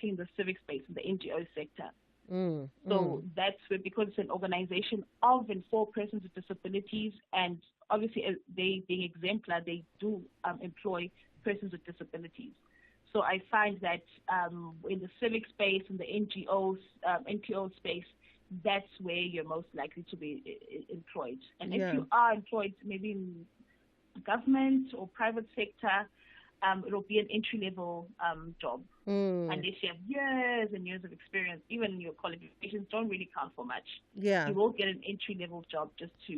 in the civic space, in the NGO sector. So that's where, because it's an organization of and for persons with disabilities, and obviously they being exemplar, they do employ persons with disabilities. So I find that in the civic space, in the NPO space, that's where you're most likely to be employed. And if you are employed maybe in government or private sector, it'll be an entry-level job. Unless you have years and years of experience, even your qualifications don't really count for much. You will get an entry-level job just to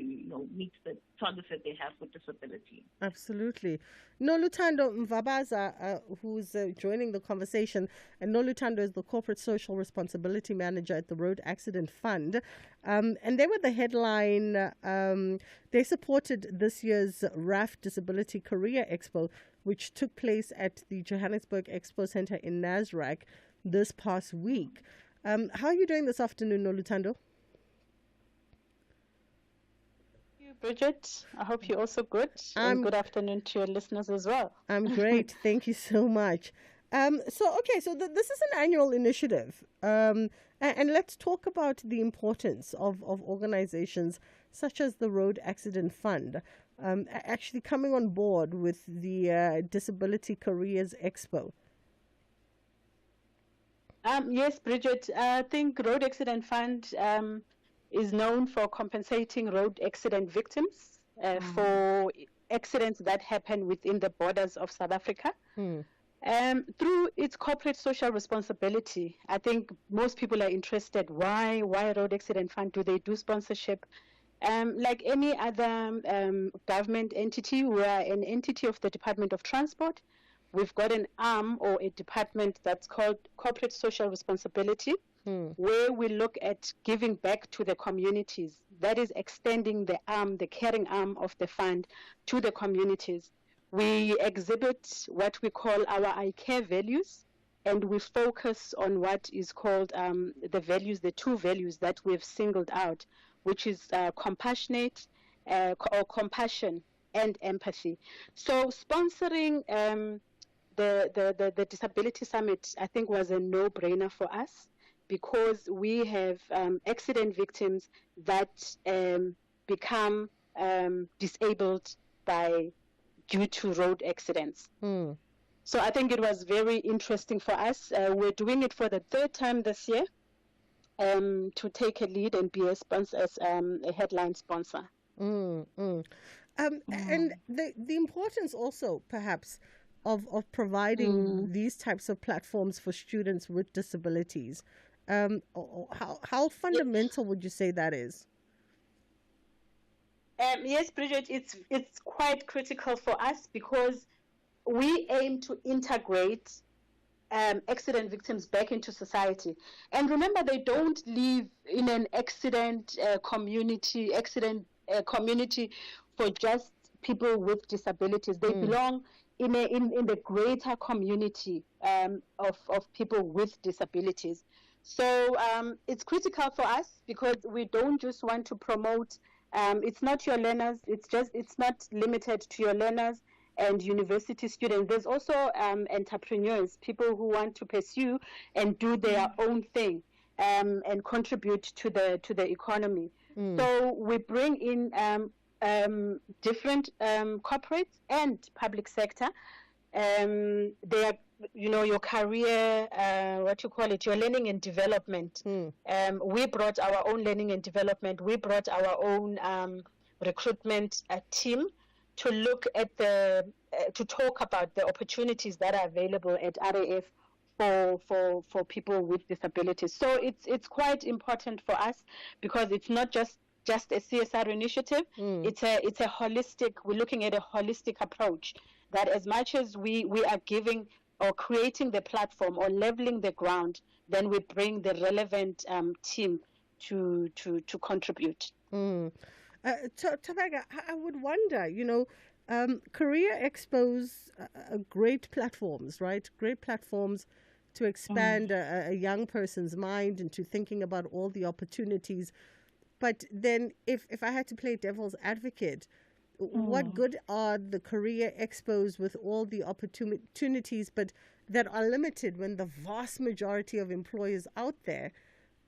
meet the targets that they have with disability. Absolutely. Nolutando Mvabaza, who's joining the conversation, and Nolutando is the Corporate Social Responsibility Manager at the Road Accident Fund. And they were the headline. They supported this year's RAF Disability Career Expo, which took place at the Johannesburg Expo Center in Nasrec this past week. How are you doing this afternoon, Nolutando? Bridget, I hope you're also good, and good afternoon to your listeners as well. I'm great. Thank you so much. So this is an annual initiative, and let's talk about the importance of organizations such as the Road Accident Fund actually coming on board with the Disability Careers Expo. Yes, Bridget, I think Road Accident Fund is known for compensating road accident victims for accidents that happen within the borders of South Africa. Through its corporate social responsibility, I think most people are interested. Why Road Accident Fund? Do they do sponsorship? Like any other government entity, we are an entity of the Department of Transport. We've got an arm or a department that's called Corporate Social Responsibility, where we look at giving back to the communities. That is extending the caring arm of the fund to the communities. We exhibit what we call our I care values, and we focus on what is called the two values that we've singled out, which is compassion and empathy. So sponsoring the Disability Summit, I think, was a no-brainer for us, because we have accident victims that become disabled due to road accidents. So I think it was very interesting for us. We're doing it for the third time this year, to take a lead and be a sponsor, as a headline sponsor. And the importance also, perhaps, of providing these types of platforms for students with disabilities. How fundamental would you say that is? Yes, Bridget, it's quite critical for us, because we aim to integrate accident victims back into society. And remember, they don't live in an accident community for just people with disabilities. They belong in the greater community of people with disabilities. So it's critical for us, because we don't just want to promote. It's not your learners. It's not limited to your learners and university students. There's also entrepreneurs, people who want to pursue and do their own thing and contribute to the economy. So we bring in different corporates and public sector. They are, your career, your learning and development. We brought our own learning and development. We brought our own recruitment team to look at to talk about the opportunities that are available at RAF for people with disabilities. So it's quite important for us, because it's not just a CSR initiative. It's a holistic. We're looking at a holistic approach, that as much as we are giving or creating the platform or leveling the ground, then we bring the relevant team to contribute. Tavaga, I would wonder, career expos are great platforms, right? Great platforms to expand a young person's mind into thinking about all the opportunities. But then if I had to play devil's advocate, what good are the career expos with all the opportunities, but that are limited when the vast majority of employers out there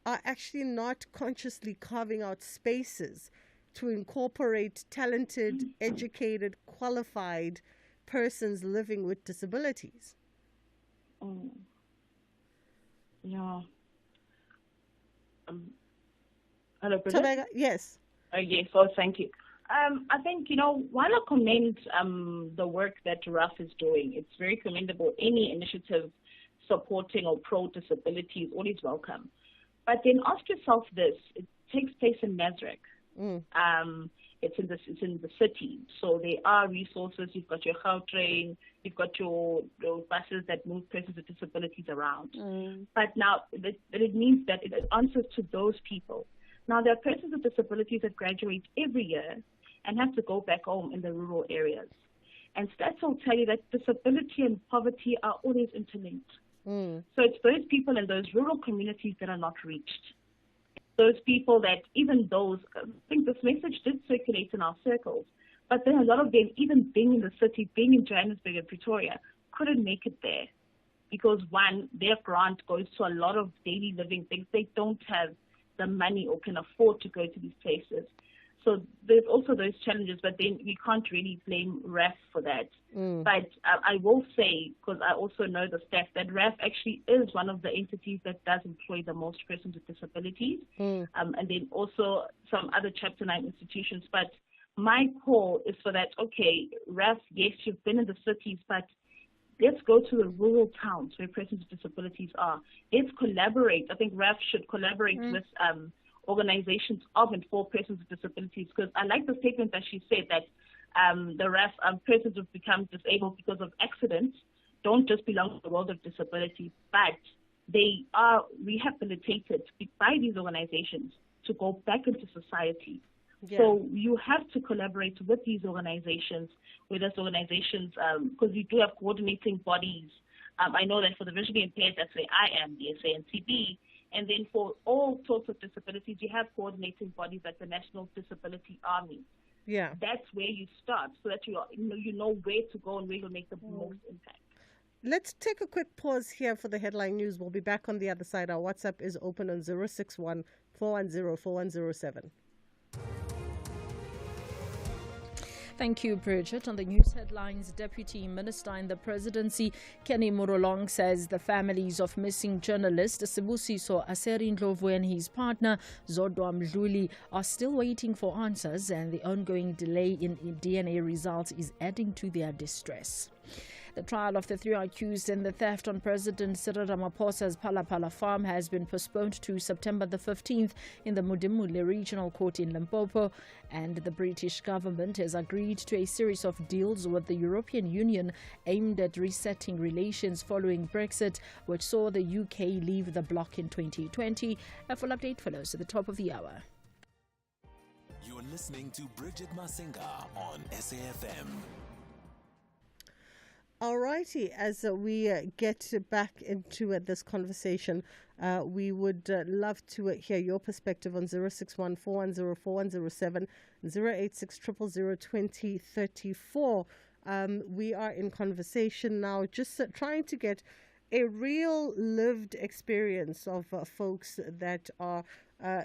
are actually not consciously carving out spaces to incorporate talented, educated, qualified persons living with disabilities. Yeah. Hello, Bridget? Yes. Yes. Oh, thank you. I think, while I commend the work that RAF is doing, it's very commendable. Any initiative supporting or pro-disability is always welcome. But then ask yourself this: it takes place in Nazareth. It's in the city, so there are resources. You've got your Gautrain, you've got your buses that move persons with disabilities around. But now it means that it answers to those people. Now there are persons with disabilities that graduate every year and have to go back home in the rural areas. And stats will tell you that disability and poverty are always interlinked. So it's those people in those rural communities that are not reached. Those people that even those, I think this message did circulate in our circles, but then a lot of them, even being in the city, being in Johannesburg and Pretoria, couldn't make it there because, one, their grant goes to a lot of daily living things. They don't have the money or can afford to go to these places. So there's also those challenges, but then we can't really blame RAF for that. But I will say, because I also know the stats, that RAF actually is one of the entities that does employ the most persons with disabilities, and then also some other Chapter 9 institutions. But my call is for that, okay, RAF, yes, you've been in the cities, but let's go to the rural towns where persons with disabilities are. Let's collaborate. I think RAF should collaborate with organizations of and for persons with disabilities, because I like the statement that she said that the RAF persons who become disabled because of accidents don't just belong to the world of disability, but they are rehabilitated by these organizations to go back into society. Yeah. So you have to collaborate with these organizations, because we do have coordinating bodies. I know that for the visually impaired, that's where I am, the SANCB. And then for all sorts of disabilities, you have coordinating bodies like the National Disability Army. Yeah. That's where you start, so that you know where to go and where you'll make the most impact. Let's take a quick pause here for the headline news. We'll be back on the other side. Our WhatsApp is open on 061 410 4107. Thank you, Bridget. On the news headlines, Deputy Minister in the Presidency, Kenny Murolong, says the families of missing journalist Sibusiso Aserindlovu and his partner Zodwa Mdluli are still waiting for answers, and the ongoing delay in DNA results is adding to their distress. The trial of the three accused in the theft on President Cyril Ramaphosa's Palapala farm has been postponed to September the 15th in the Mudimule Regional Court in Limpopo, and the British government has agreed to a series of deals with the European Union aimed at resetting relations following Brexit, which saw the UK leave the bloc in 2020. A full update follows at the top of the hour. You're listening to Bridget Masinga on SAFM. Alrighty, as we get back into this conversation, we would love to hear your perspective on 061 410 4107, 086 000 2034. We are in conversation now, just trying to get a real lived experience of folks that are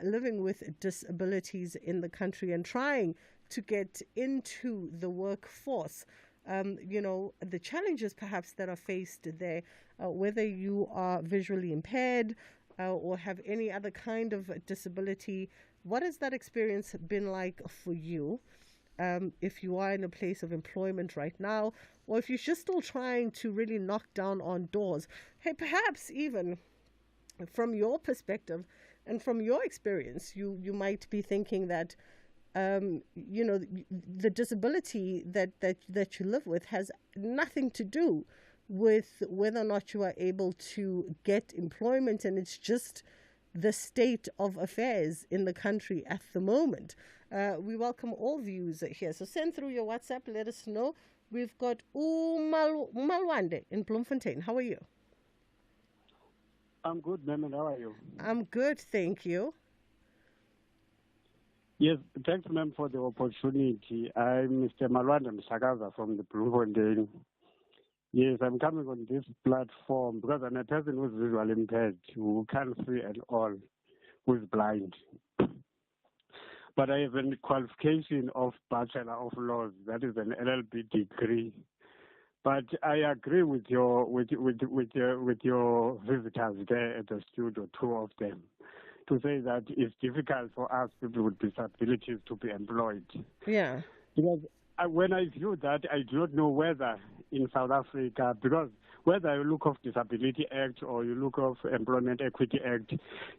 living with disabilities in the country and trying to get into the workforce. The challenges perhaps that are faced there, whether you are visually impaired or have any other kind of disability. What has that experience been like for you? If you are in a place of employment right now, or if you're just still trying to really knock down on doors, hey, perhaps even from your perspective and from your experience, you might be thinking that the disability that you live with has nothing to do with whether or not you are able to get employment, and it's just the state of affairs in the country at the moment. We welcome all views here. So send through your WhatsApp, let us know. We've got Umalwande in Bloemfontein. How are you? I'm good, ma'am, and how are you? I'm good, thank you. Yes, thanks, ma'am, for the opportunity. I'm Mr. Malwanda Msakaza from the Bloemfontein Yes, I'm coming on this platform because I'm a person who's visually impaired, who can't see at all, who's blind. But I have a qualification of Bachelor of Laws, that is an LLB degree. But I agree with your visitors there at the studio, two of them, to say that it's difficult for us people with disabilities to be employed. Yeah. Because when I view that, I do not know whether in South Africa, because whether you look of Disability Act or you look of Employment Equity Act,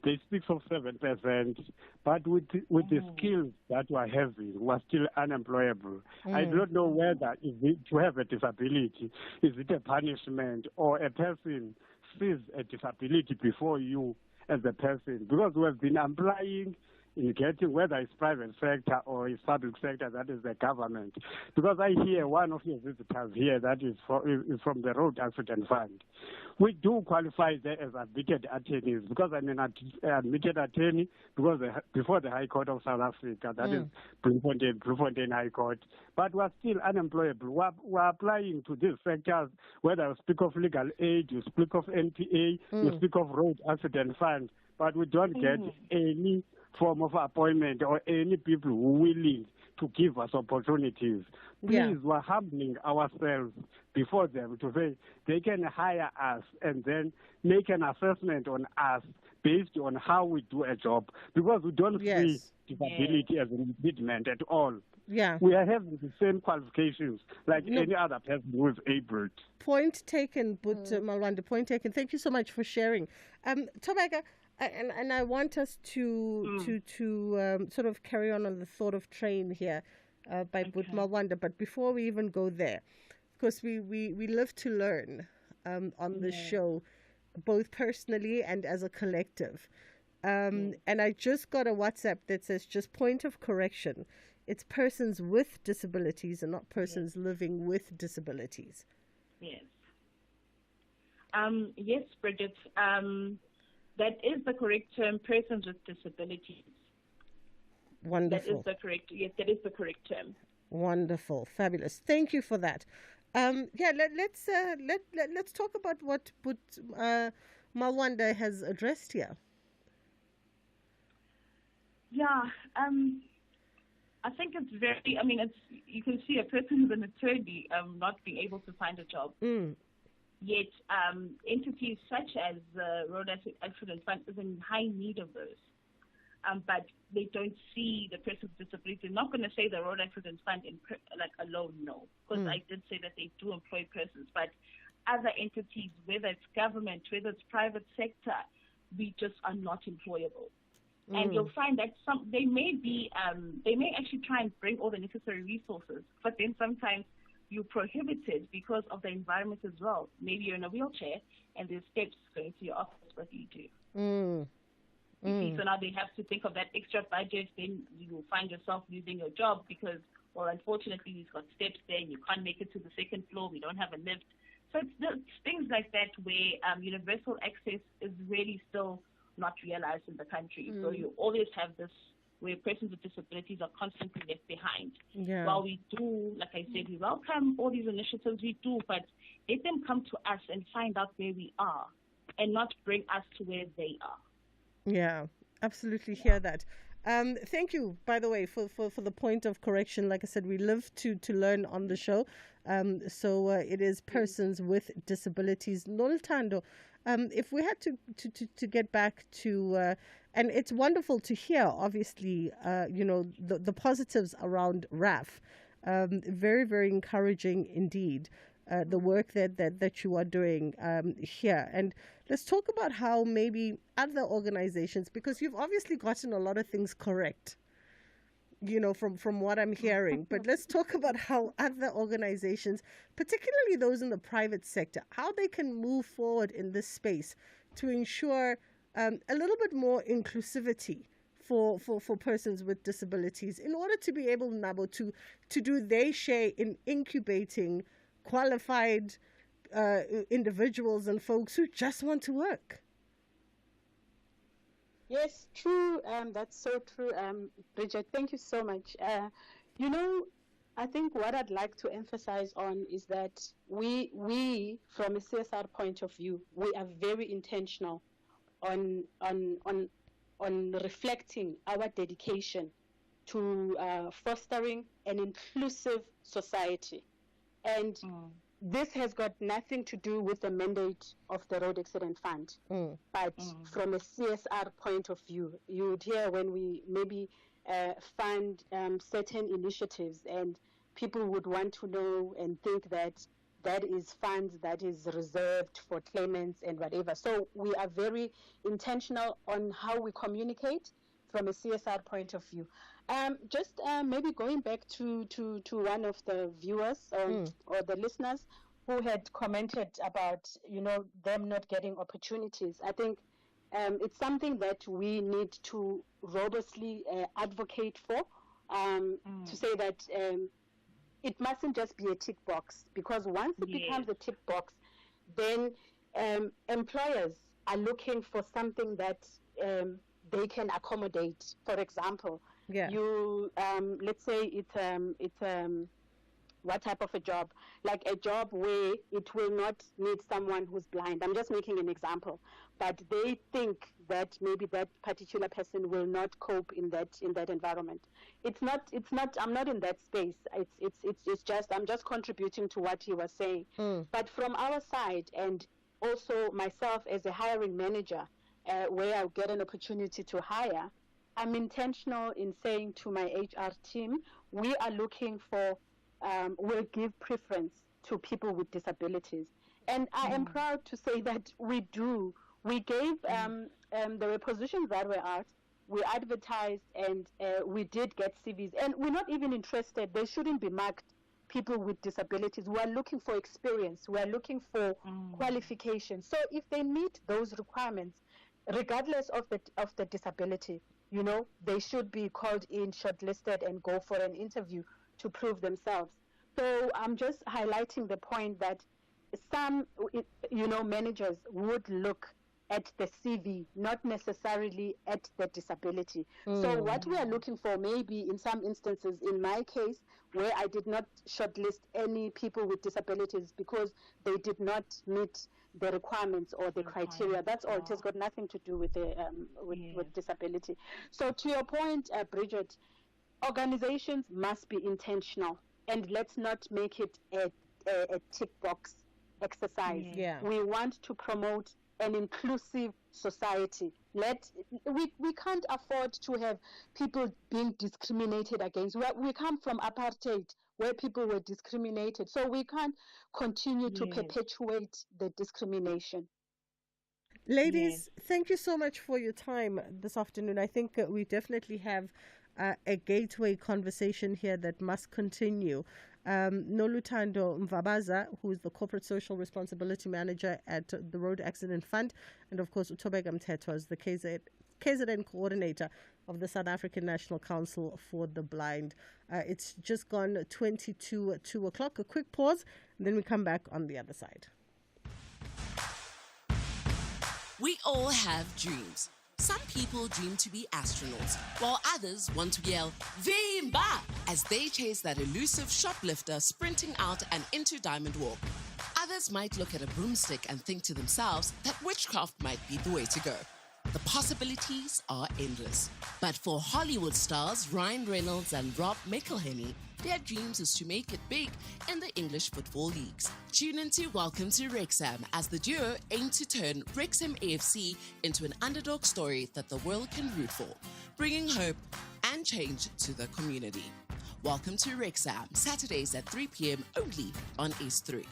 they speak of 7%, but with the skills that we're having, we're still unemployable. I do not know whether to have a disability, is it a punishment or a person sees a disability before you as a person, because we have been applying in getting, whether it's private sector or it's public sector, that is the government. Because I hear one of your visitors here that is from the Road Accident Fund. We do qualify there as admitted attorneys, because I'm an admitted attorney because before the High Court of South Africa, that is Bloemfontein High Court. But we're still unemployable. We're applying to these sectors, whether you speak of legal aid, you speak of NPA, you speak of Road Accident Fund, but we don't get any form of appointment or any people who are willing to give us opportunities. Please, we're humbling ourselves before them to say they can hire us and then make an assessment on us based on how we do a job, because we don't see disability as an impediment at all. Yeah. We are having the same qualifications like any other person who is able. Point taken, but Malwanda, point taken. Thank you so much for sharing. Tobaga, and I want us to sort of carry on the thought of train here by But Malwanda. But before we even go there, because we live to learn on this show, both personally and as a collective. And I just got a WhatsApp that says, just point of correction, it's persons with disabilities and not persons living with disabilities. Yes. Yes, Bridget. That is the correct term, persons with disabilities. Wonderful. That is the correct term. Wonderful. Fabulous. Thank you for that. Let's talk about what Malwanda has addressed here. Yeah. I think it's you can see a person who's an attorney not being able to find a job. Yet entities such as the Road Accident Fund is in high need of those. But they don't see the person with disability. I'm not going to say the Road Accident Fund alone, no. Because I did say that they do employ persons. But other entities, whether it's government, whether it's private sector, we just are not employable. And you'll find that they may actually try and bring all the necessary resources, but then sometimes you're prohibited because of the environment as well. Maybe you're in a wheelchair and there's steps going to your office. What do you do? So now they have to think of that extra budget. Then you will find yourself losing your job because, well, unfortunately, we've got steps there and you can't make it to the second floor. We don't have a lift. So it's things like that where universal access is really still not realized in the country. So you always have this where persons with disabilities are constantly left behind. While we do, like I said, we welcome all these initiatives, we do, but let them come to us and find out where we are and not bring us to where they are. Yeah, absolutely hear that. Thank you, by the way, for the point of correction. Like I said, we live to learn on the show. So it is persons with disabilities. Nolutando, if we had to get back to, and it's wonderful to hear, obviously, the positives around RAF. Very, very encouraging indeed. The work that you are doing here. And let's talk about how maybe other organizations, because you've obviously gotten a lot of things correct, from what I'm hearing. But let's talk about how other organizations, particularly those in the private sector, how they can move forward in this space to ensure a little bit more inclusivity for persons with disabilities in order to be able, Nabo, to do their share in incubating qualified individuals and folks who just want to work. Yes, true. That's so true, Bridget. Thank you so much. I think what I'd like to emphasize on is that we from a CSR point of view, we are very intentional on reflecting our dedication to fostering an inclusive society. And this has got nothing to do with the mandate of the Road Accident Fund. But from a CSR point of view, you would hear when we maybe fund certain initiatives, and people would want to know and think that that is funds that is reserved for claimants and whatever. So we are very intentional on how we communicate from a CSR point of view. Just maybe going back to one of the viewers or the listeners who had commented about, them not getting opportunities. I think it's something that we need to robustly advocate for, to say that it mustn't just be a tick box, because once it becomes a tick box, then employers are looking for something that they can accommodate. For example, you let's say it's what type of a job? Like a job where it will not need someone who's blind. I'm just making an example, but they think that maybe that particular person will not cope in that environment. It's not. I'm not in that space. It's just I'm just contributing to what he was saying. But from our side, and also myself as a hiring manager, where I get an opportunity to hire, I'm intentional in saying to my HR team, we are looking for, we'll give preference to people with disabilities. And I am proud to say that we do. We gave, there were positions that were out, we advertised, and we did get CVs. And we're not even interested, they shouldn't be marked people with disabilities. We are looking for experience. We are looking for qualifications. So if they meet those requirements, regardless of the disability, they should be called in, shortlisted, and go for an interview to prove themselves. So I'm just highlighting the point that some, managers would look at the CV, not necessarily at the disability. So what we are looking for, maybe in some instances, in my case, where I did not shortlist any people with disabilities because they did not meet the requirements or the criteria. That's all. It has got nothing to do with the with disability. So to your point, Bridget, organizations must be intentional, and let's not make it a tick box exercise. We want to promote an inclusive society. We can't afford to have people being discriminated against. We come from apartheid, where people were discriminated. So we can't continue to perpetuate the discrimination. Ladies, thank you so much for your time this afternoon. I think we definitely have a gateway conversation here that must continue. Noluthando Mvabaza, who is the Corporate Social Responsibility Manager at the Road Accident Fund, and of course Utobeka Mthethwa is the KZN Coordinator of the South African National Council for the Blind. It's just gone 2 o'clock. A quick pause, and then we come back on the other side. We all have dreams. Some people dream to be astronauts, while others want to yell, Vimba, as they chase that elusive shoplifter sprinting out and into Diamond Walk. Others might look at a broomstick and think to themselves that witchcraft might be the way to go. The possibilities are endless. But for Hollywood stars Ryan Reynolds and Rob McElhenney, their dreams is to make it big in the English football leagues. Tune into Welcome to Wrexham as the duo aim to turn Wrexham AFC into an underdog story that the world can root for, bringing hope and change to the community. Welcome to Wrexham, Saturdays at 3 p.m. only on S3.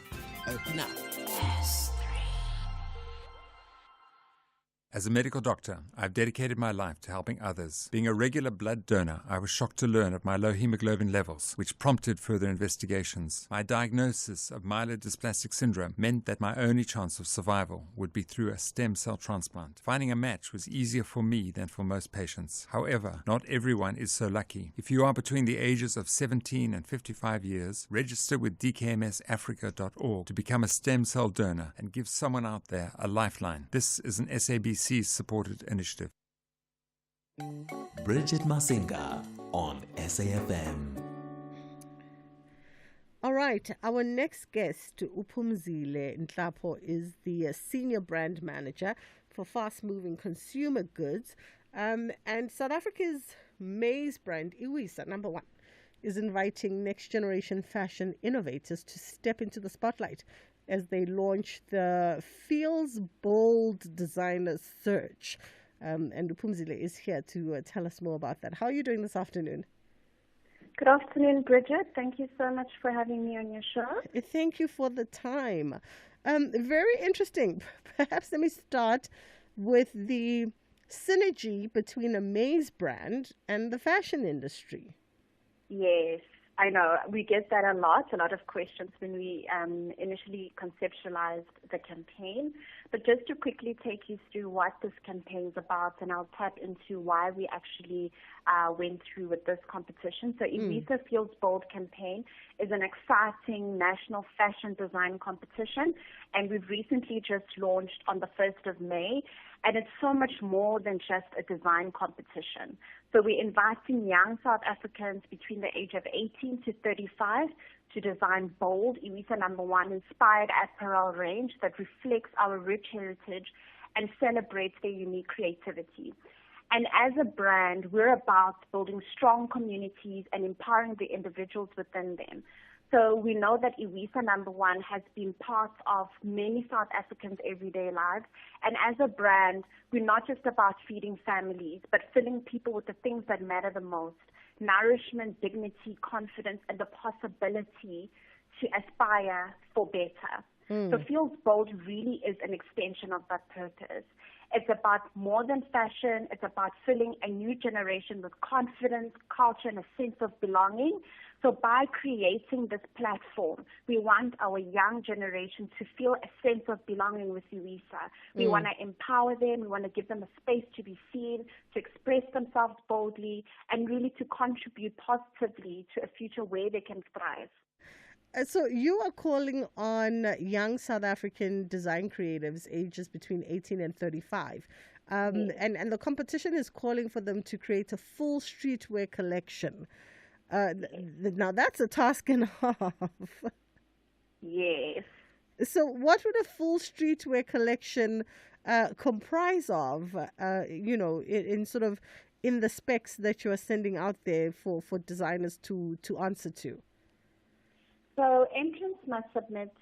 Open up. S3. As a medical doctor, I've dedicated my life to helping others. Being a regular blood donor, I was shocked to learn of my low hemoglobin levels, which prompted further investigations. My diagnosis of myelodysplastic syndrome meant that my only chance of survival would be through a stem cell transplant. Finding a match was easier for me than for most patients. However, not everyone is so lucky. If you are between the ages of 17 and 55 years, register with dkmsafrica.org to become a stem cell donor and give someone out there a lifeline. This is an SABC-supported initiative. Bridget Masinga on SAFM. All right. Our next guest, Uphumzile Nhlapo, is the Senior Brand Manager for fast-moving consumer goods. And South Africa's maize brand, Iwisa, number one, is inviting next-generation fashion innovators to step into the spotlight as they launch the Feels Bold Designer Search. And Uphumzile is here to tell us more about that. How are you doing this afternoon? Good afternoon, Bridget. Thank you so much for having me on your show. Thank you for the time. Very interesting. Perhaps let me start with the synergy between a maize brand and the fashion industry. Yes, I know. We get that a lot of questions when we initially conceptualized the campaign. But just to quickly take you through what this campaign is about, and I'll tap into why we actually went through with this competition. So Iwisa Feels Bold campaign is an exciting national fashion design competition, and we've recently just launched on the 1st of May. And it's so much more than just a design competition. So we're inviting young South Africans between the age of 18 to 35 to design bold, Iwisa number one, inspired apparel range that reflects our rich heritage and celebrates their unique creativity. And as a brand, we're about building strong communities and empowering the individuals within them. So we know that Iwisa number one has been part of many South Africans' everyday lives. And as a brand, we're not just about feeding families, but filling people with the things that matter the most: nourishment, dignity, confidence, and the possibility to aspire for better. So Feels Bold really is an extension of that purpose. It's about more than fashion. It's about filling a new generation with confidence, culture, and a sense of belonging. So by creating this platform, we want our young generation to feel a sense of belonging with Iwisa. We want to empower them. We want to give them a space to be seen, to express themselves boldly, and really to contribute positively to a future where they can thrive. So you are calling on young South African design creatives ages between 18 and 35. And the competition is calling for them to create a full streetwear collection. Now, that's a task and a half. Yes. So what would a full streetwear collection comprise of, in the specs that you are sending out there for designers to answer to? So entrants must submit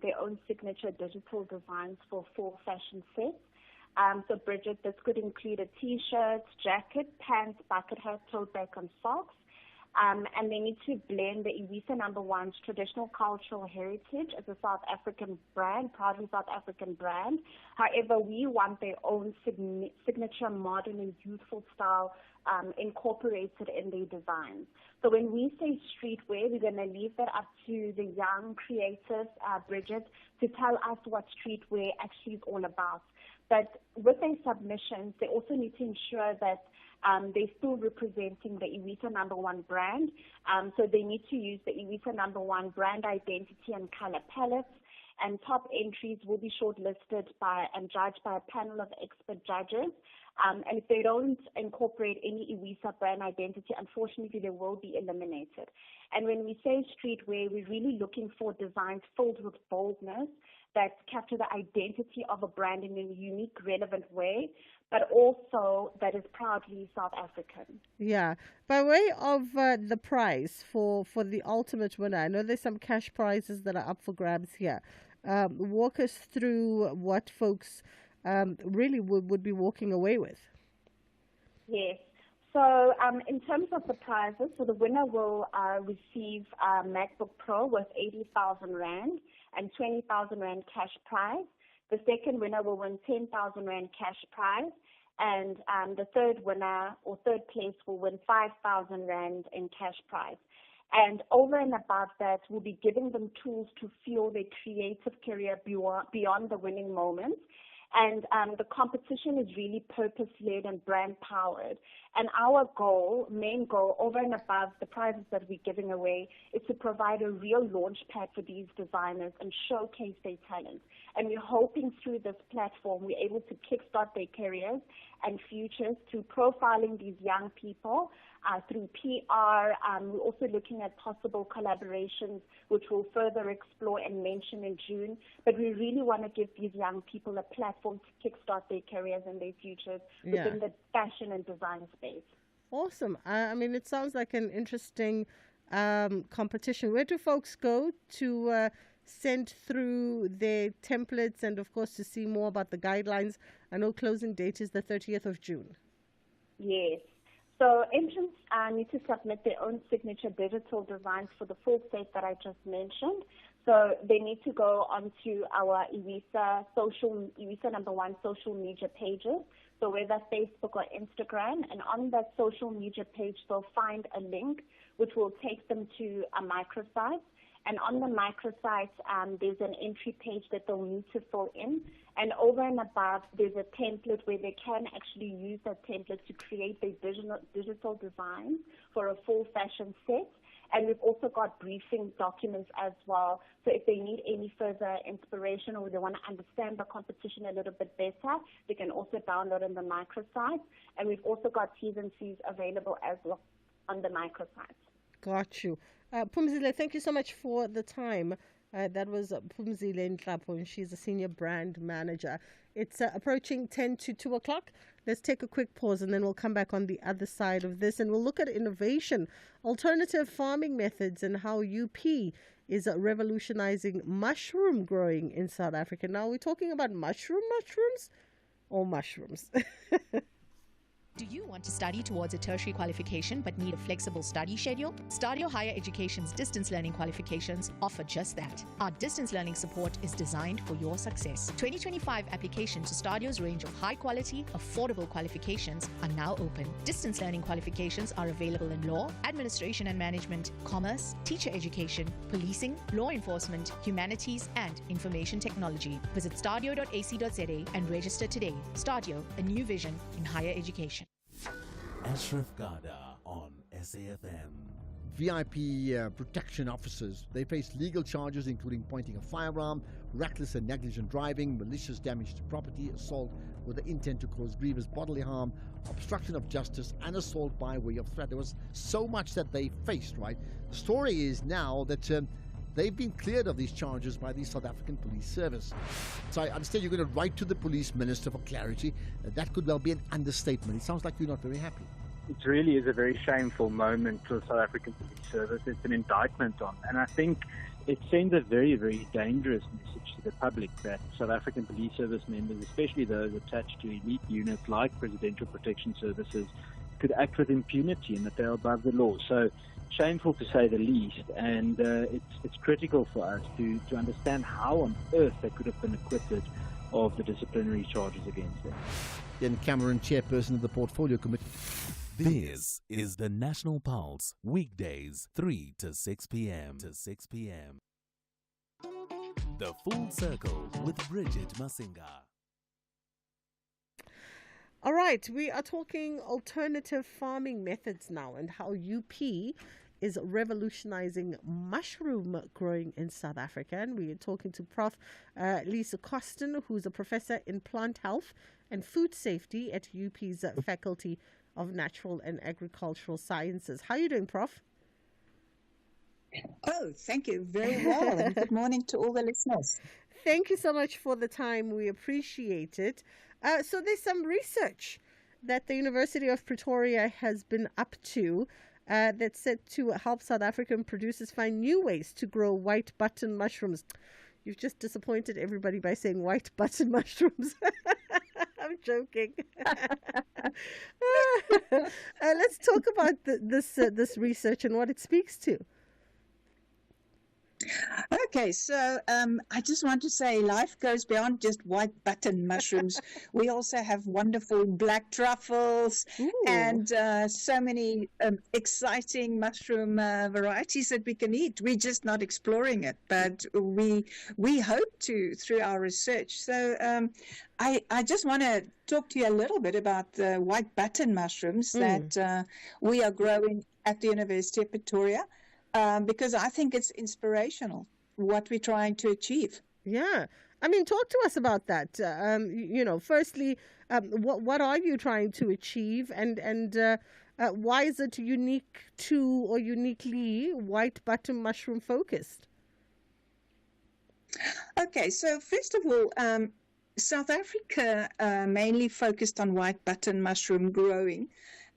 their own signature digital designs for full fashion sets. So Bridget, this could include a t-shirt, jacket, pants, bucket hat, tote bag, and socks. And they need to blend the Iwisa number one's traditional cultural heritage as a South African brand, proudly South African brand. However, we want their own signature modern and youthful style incorporated in their designs. So when we say streetwear, we're going to leave that up to the young creators, Bridget, to tell us what streetwear actually is all about. But with their submissions, they also need to ensure that they're still representing the Iwisa number one brand. So they need to use the Iwisa number one brand identity and color palettes. And top entries will be shortlisted and judged by a panel of expert judges. And if they don't incorporate any Iwisa brand identity, unfortunately, they will be eliminated. And when we say streetwear, we're really looking for designs filled with boldness that capture the identity of a brand in a unique, relevant way, but also that is proudly South African. Yeah. By way of the prize for the ultimate winner, I know there's some cash prizes that are up for grabs here. Walk us through what folks really would be walking away with. Yes. So in terms of the prizes, so the winner will receive a MacBook Pro worth 80,000 Rand and 20,000 Rand cash prize. The second winner will win 10,000 Rand cash prize. And the third winner or third place will win 5,000 Rand in cash prize. And over and above that, we'll be giving them tools to fuel their creative career beyond the winning moments. And the competition is really purpose-led and brand-powered. And our main goal, over and above the prizes that we're giving away, is to provide a real launch pad for these designers and showcase their talent. And we're hoping through this platform, we're able to kickstart their careers and futures through profiling these young people, through PR. We're also looking at possible collaborations, which we'll further explore and mention in June. But we really want to give these young people a platform to kickstart their careers and their futures within the fashion and design space. Awesome. I mean, it sounds like an interesting competition. Where do folks go to send through their templates and, of course, to see more about the guidelines? I know closing date is the 30th of June. Yes. So entrants need to submit their own signature digital designs for the full set that I just mentioned. So they need to go onto our EWISA #1 social media pages, so whether Facebook or Instagram, and on that social media page they'll find a link which will take them to a microsite. And on the microsite, there's an entry page that they'll need to fill in. And over and above, there's a template where they can actually use that template to create their digital design for a full fashion set. And we've also got briefing documents as well. So if they need any further inspiration or they want to understand the competition a little bit better, they can also download on the microsite. And we've also got T's and C's available as well on the microsite. Got you. Phumzile, thank you so much for the time. That was Phumzile Nhlapo, and she's a senior brand manager. It's approaching 10 to 2 o'clock. Let's take a quick pause and then we'll come back on the other side of this and we'll look at innovation, alternative farming methods, and how UP is revolutionizing mushroom growing in South Africa. Now, we're talking about mushrooms or mushrooms? Do you want to study towards a tertiary qualification but need a flexible study schedule? Stadio Higher Education's distance learning qualifications offer just that. Our distance learning support is designed for your success. 2025 applications to Stadio's range of high-quality, affordable qualifications are now open. Distance learning qualifications are available in law, administration and management, commerce, teacher education, policing, law enforcement, humanities, and information technology. Visit stadio.ac.za and register today. Stadio, a new vision in higher education. Ashraf Garda on SAFM. VIP protection officers, they face legal charges including pointing a firearm, reckless and negligent driving, malicious damage to property, assault with the intent to cause grievous bodily harm, obstruction of justice, and assault by way of threat. There was so much that they faced, right? The story is now that they've been cleared of these charges by the South African Police Service. So I understand you're going to write to the Police Minister for clarity. That could well be an understatement. It sounds like you're not very happy. It really is a very shameful moment for the South African Police Service. It's an indictment on, and I think it sends a very, very dangerous message to the public that South African Police Service members, especially those attached to elite units like Presidential Protection Services, could act with impunity and that they're above the law. So shameful to say the least, and it's critical for us to understand how on earth they could have been acquitted of the disciplinary charges against them. Ian Cameron, chairperson of the Portfolio Committee. This is the National Pulse, weekdays 3 to 6 p.m. The Full Circle with Bridget Masinga. All right, we are talking alternative farming methods now and how UP is revolutionizing mushroom growing in South Africa. And we are talking to Prof. Lisa Costin, who's a professor in plant health and food safety at UP's Faculty of Natural and Agricultural Sciences. How are you doing, Prof? Oh, thank you very well. And good morning to all the listeners. Thank you so much for the time. We appreciate it. So there's some research that the University of Pretoria has been up to that's set to help South African producers find new ways to grow white button mushrooms. You've just disappointed everybody by saying white button mushrooms. I'm joking. Let's talk about this research and what it speaks to. Okay, so I just want to say life goes beyond just white button mushrooms. We also have wonderful black truffles and so many exciting mushroom varieties that we can eat. We're just not exploring it, but we hope to through our research. So I just want to talk to you a little bit about the white button mushrooms that we are growing at the University of Pretoria. Because I think it's inspirational what we're trying to achieve. Yeah. I mean, talk to us about that. Firstly, what are you trying to achieve, and why is it unique to or uniquely white button mushroom focused? Okay, so first of all, South Africa mainly focused on white button mushroom growing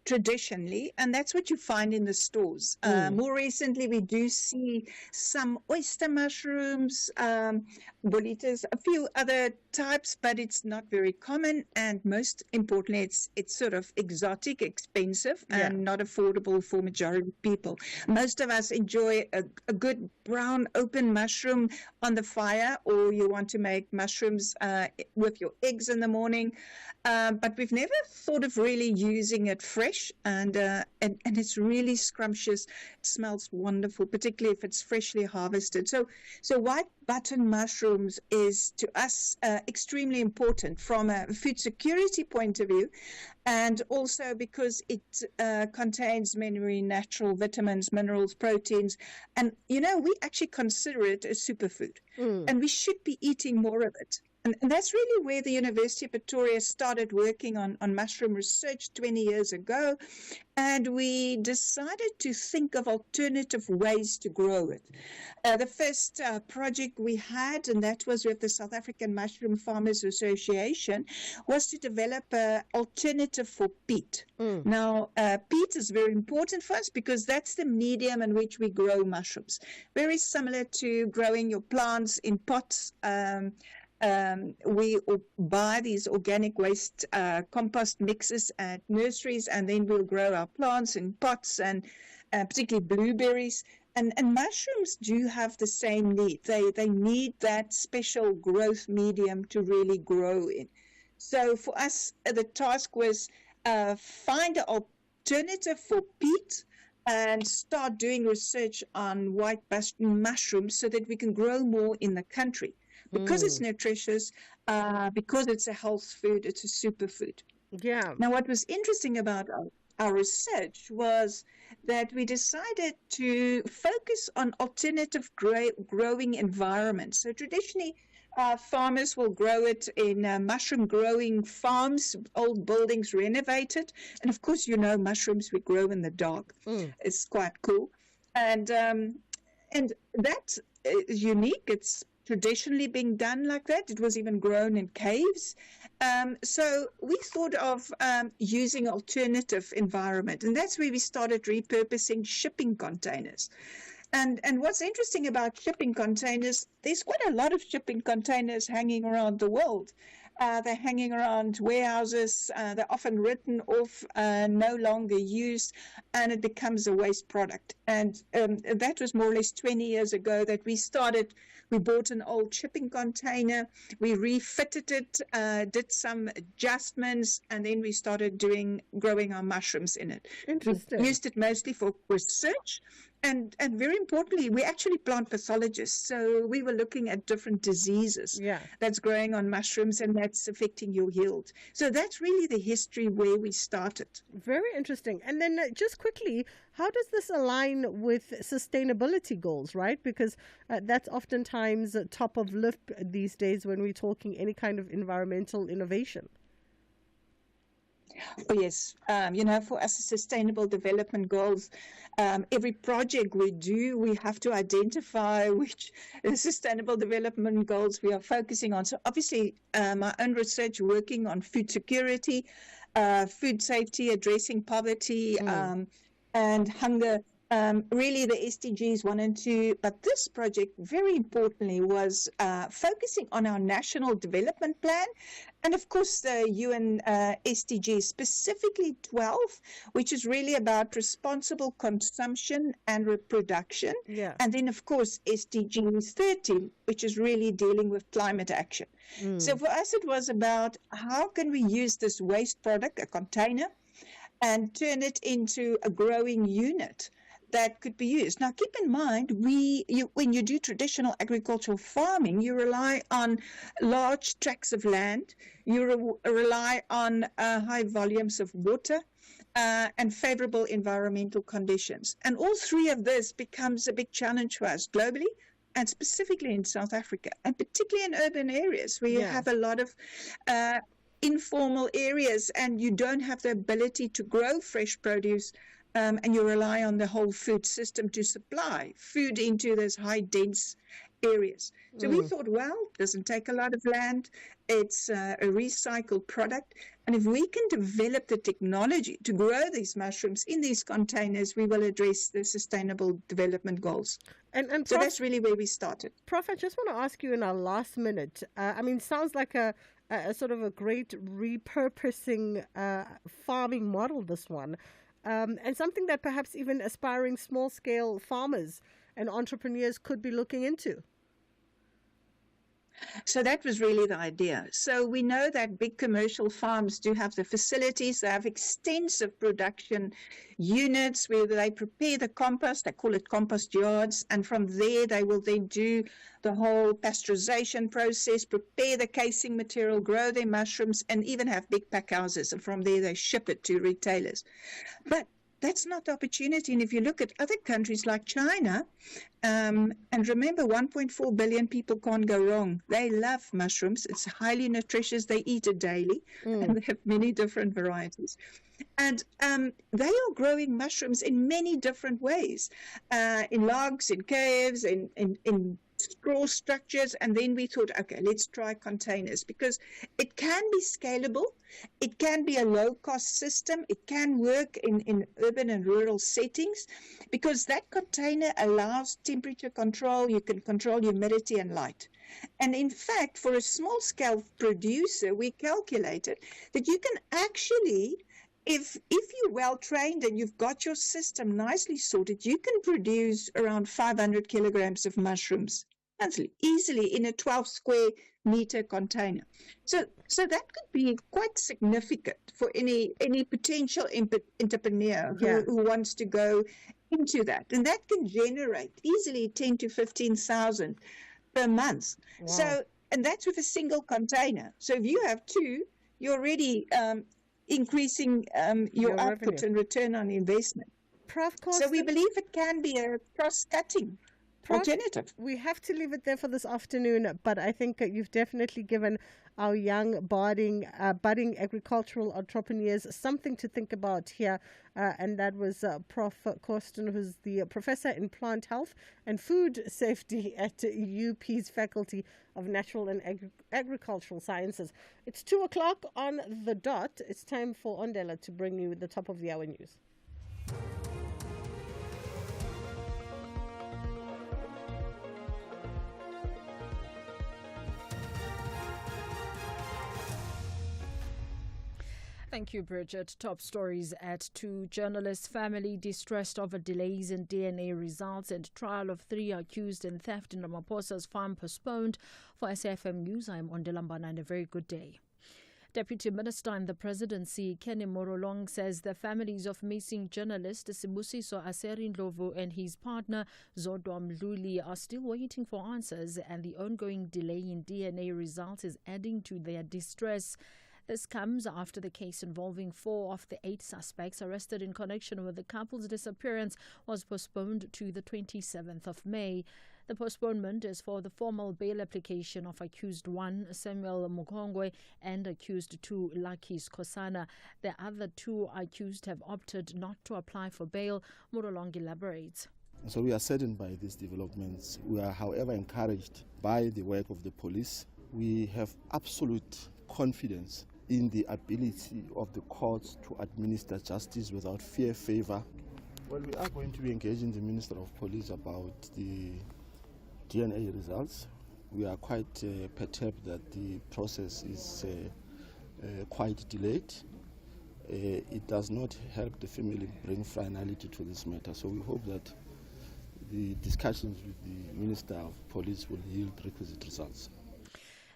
traditionally, and that's what you find in the stores. More recently, we do see some oyster mushrooms, bolitas, a few other types, but it's not very common. And most importantly, it's sort of exotic, expensive, and not affordable for majority of people. Most of us enjoy a good brown open mushroom on the fire, or you want to make mushrooms with your eggs in the morning. But we've never thought of really using it fresh, and it's really scrumptious. It smells wonderful, particularly if it's freshly harvested. So white button mushrooms is to us extremely important from a food security point of view, and also because it contains many natural vitamins, minerals, proteins, and we actually consider it a superfood, and we should be eating more of it. And that's really where the University of Pretoria started working on mushroom research 20 years ago. And we decided to think of alternative ways to grow it. The first project we had, and that was with the South African Mushroom Farmers Association, was to develop an alternative for peat. Now, peat is very important for us because that's the medium in which we grow mushrooms. Very similar to growing your plants in pots. We buy these organic waste compost mixes at nurseries, and then we'll grow our plants in pots, and particularly blueberries. And mushrooms do have the same need. They need that special growth medium to really grow in. So for us, the task was find an alternative for peat and start doing research on white button mushrooms so that we can grow more in the country. Because it's nutritious, because it's a health food, it's a superfood. Yeah. Now, what was interesting about our research was that we decided to focus on alternative growing environments. So traditionally, farmers will grow it in mushroom growing farms, old buildings renovated. And of course, mushrooms we grow in the dark. It's quite cool. And that is unique. It's traditionally being done like that. It was even grown in caves. So we thought of using alternative environment, and that's where we started repurposing shipping containers. And what's interesting about shipping containers, there's quite a lot of shipping containers hanging around the world. They're hanging around warehouses. They're often written off, no longer used, and it becomes a waste product. And that was more or less 20 years ago that we bought an old shipping container, we refitted it, did some adjustments, and then we started growing our mushrooms in it. Interesting. We used it mostly for research. And very importantly, we actually plant pathologists. So we were looking at different diseases that's growing on mushrooms and that's affecting your yield. So that's really the history where we started. Very interesting. And then just quickly, how does this align with sustainability goals, right? Because that's oftentimes top of list these days when we're talking any kind of environmental innovation. Oh, yes. For us, sustainable development goals, every project we do, we have to identify which sustainable development goals we are focusing on. So obviously, my own research working on food security, food safety, addressing poverty and hunger really the SDGs 1 and 2, but this project, very importantly, was focusing on our National Development Plan and, of course, the UN SDG, specifically 12, which is really about responsible consumption and reproduction. Yeah. And then, of course, SDGs 13, which is really dealing with climate action. So for us, it was about how can we use this waste product, a container, and turn it into a growing unit that could be used. Now, keep in mind, when you do traditional agricultural farming, you rely on large tracts of land, you rely on high volumes of water, and favorable environmental conditions. And all three of this becomes a big challenge for us globally, and specifically in South Africa, and particularly in urban areas where you have a lot of informal areas and you don't have the ability to grow fresh produce, and you rely on the whole food system to supply food into those high dense areas. So we thought, well, it doesn't take a lot of land. It's a recycled product. And if we can develop the technology to grow these mushrooms in these containers, we will address the Sustainable Development Goals. And so Prof, that's really where we started. Prof, I just want to ask you in our last minute, sounds like a sort of a great repurposing farming model, this one, and something that perhaps even aspiring small-scale farmers and entrepreneurs could be looking into. So that was really the idea. So we know that big commercial farms do have the facilities. They have extensive production units where they prepare the compost. They call it compost yards. And from there, they will then do the whole pasteurization process, prepare the casing material, grow their mushrooms, and even have big pack houses. And from there, they ship it to retailers. But that's not the opportunity. And if you look at other countries like China, and remember, 1.4 billion people can't go wrong. They love mushrooms. It's highly nutritious. They eat it daily, and they have many different varieties. And they are growing mushrooms in many different ways, in logs, in caves, in straw structures. And then we thought, okay, let's try containers, because it can be scalable. It can be a low-cost system. It can work in urban and rural settings, because that container allows temperature control. You can control humidity and light. And in fact, for a small-scale producer, we calculated that you can actually, if you're well-trained and you've got your system nicely sorted, you can produce around 500 kilograms of mushrooms easily in a 12 square meter container. So that could be quite significant for any potential entrepreneur who wants to go into that. And that can generate easily 10 to 15,000 per month. Wow. So, and that's with a single container. So if you have two, you're already increasing your output revenue and return on investment. Prof. So we believe it can be a cross-cutting alternative. We have to leave it there for this afternoon, but I think you've definitely given our young budding agricultural entrepreneurs something to think about here, and that was Prof. Corsten, who's the professor in plant health and food safety at UP's Faculty of Natural and Agricultural Sciences. It's 2:00 on the dot. It's time for Ondela to bring you the top of the hour news. Thank you, Bridget. Top stories at 2. Journalist family distressed over delays in DNA results, and trial of 3 accused in theft in Ramaphosa's farm postponed. For SAFM News, I'm Ondela Mbana, and a very good day. Deputy Minister in the Presidency, Kenny Morolong, says the families of missing journalist Sibusiso Aseri-Ndlovu and his partner Zodwa Mdluli are still waiting for answers, and the ongoing delay in DNA results is adding to their distress. This comes after the case involving 4 of the 8 suspects arrested in connection with the couple's disappearance was postponed to the 27th of May. The postponement is for the formal bail application of accused 1, Samuel Mukongwe, and accused 2, Lucky Skosana. The other 2 accused have opted not to apply for bail. Morolong elaborates. So we are saddened by these developments. We are, however, encouraged by the work of the police. We have absolute confidence in the ability of the courts to administer justice without fear, favor, Well, we are going to be engaging the Minister of Police about the DNA results. We are quite perturbed that the process is quite delayed. It does not help the family bring finality to this matter. So we hope that the discussions with the Minister of Police will yield requisite results.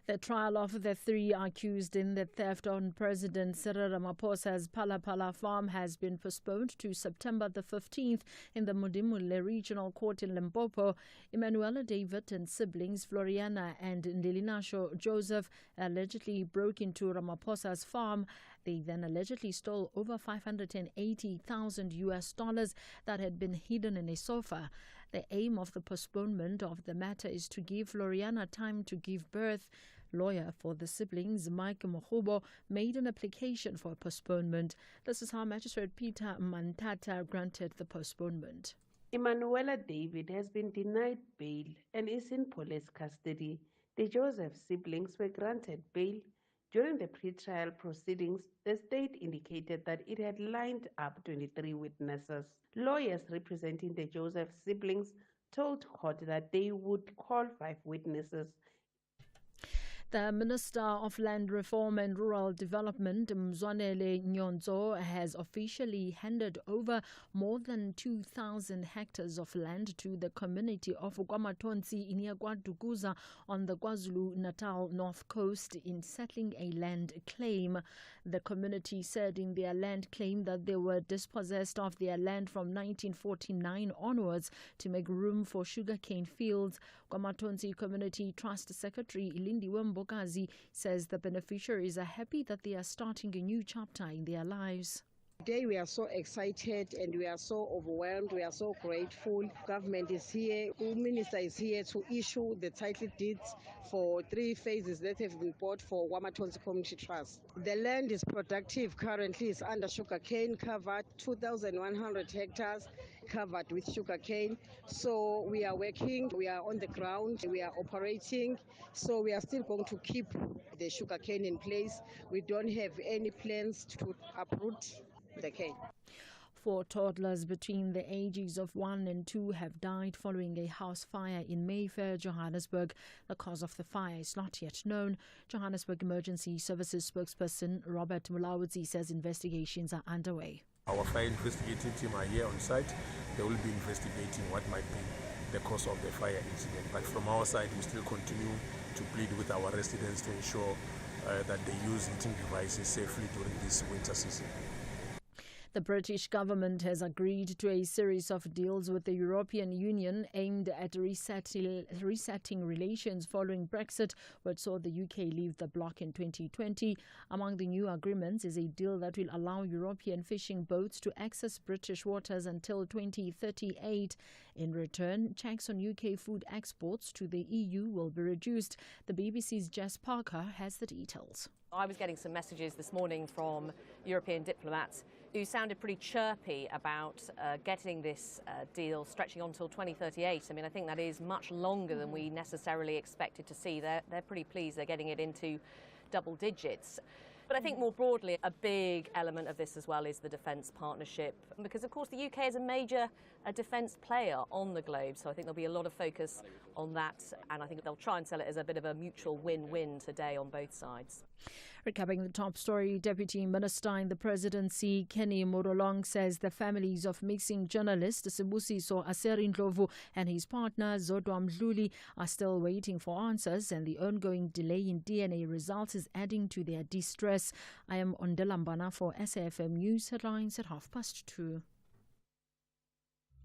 The trial of the three accused in the theft on President Cyril Ramaphosa's Palapala farm has been postponed to September the 15th in the Modimolle Regional Court in Limpopo. Emanuela David and siblings Floriana and Ndelinasho Joseph allegedly broke into Ramaphosa's farm. They then allegedly stole over $580,000 that had been hidden in a sofa. The aim of the postponement of the matter is to give Floriana time to give birth. Lawyer for the siblings, Mike Mohubo, made an application for postponement. This is how Magistrate Peter Mantata granted the postponement. Emanuela David has been denied bail and is in police custody. The Joseph siblings were granted bail. During the pre-trial proceedings, the state indicated that it had lined up 23 witnesses. Lawyers representing the Joseph siblings told court that they would call 5 witnesses. The Minister of Land Reform and Rural Development, Mzwanele Nyonzo, has officially handed over more than 2,000 hectares of land to the community of KwaMatonsi in KwaDukuza on the KwaZulu-Natal North Coast in settling a land claim. The community said in their land claim that they were dispossessed of their land from 1949 onwards to make room for sugarcane fields. KwaMatonsi Community Trust Secretary Lindiwe Mbokazi says the beneficiaries are happy that they are starting a new chapter in their lives. Today we are so excited and we are so overwhelmed. We are so grateful. Government is here. The Minister is here to issue the title deeds for 3 phases that have been bought for KwaMatonsi Community Trust. The land is productive. Currently it's under sugarcane covered, 2,100 hectares covered with sugarcane. So we are working. We are on the ground. We are operating. So we are still going to keep the sugarcane in place. We don't have any plans to uproot the cane. 4 toddlers between the ages of 1 and 2 have died following a house fire in Mayfair, Johannesburg. The cause of the fire is not yet known. Johannesburg Emergency Services spokesperson Robert Mulawudzi says investigations are underway. Our fire investigating team are here on site. They will be investigating what might be the cause of the fire incident. But from our side, we still continue to plead with our residents to ensure that they use heating devices safely during this winter season. The British government has agreed to a series of deals with the European Union aimed at resetting relations following Brexit, which saw the UK leave the bloc in 2020. Among the new agreements is a deal that will allow European fishing boats to access British waters until 2038. In return, checks on UK food exports to the EU will be reduced. The BBC's Jess Parker has the details. I was getting some messages this morning from European diplomats who sounded pretty chirpy about getting this deal stretching on until 2038. I mean, I think that is much longer than we necessarily expected to see. They're pretty pleased they're getting it into double digits. But I think more broadly, a big element of this as well is the defence partnership, because of course the UK is a major defence player on the globe, so I think there'll be a lot of focus on that, and I think they'll try and sell it as a bit of a mutual win-win today on both sides. Recapping the top story, Deputy Minister in the Presidency, Kenny Morolong, says the families of missing journalist Sibusiso Aserindlovu and his partner Zodwa Mdluli are still waiting for answers, and the ongoing delay in DNA results is adding to their distress. I am Ondelambana for SAFM News Headlines at 2:30.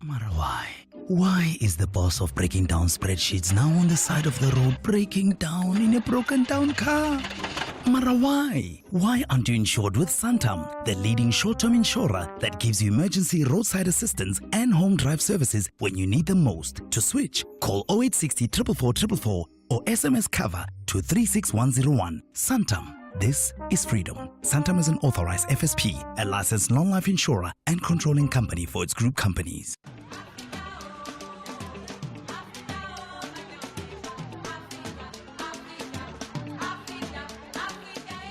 Marawai. Why is the boss of breaking down spreadsheets now on the side of the road breaking down in a broken down car? Marawai. Why aren't you insured with Santam, the leading short-term insurer that gives you emergency roadside assistance and home drive services when you need them most? To switch, call 0860 444 444 or SMS cover to 36101. Santam. This is freedom. Santam is an authorized FSP, a licensed non-life insurer and controlling company for its group companies.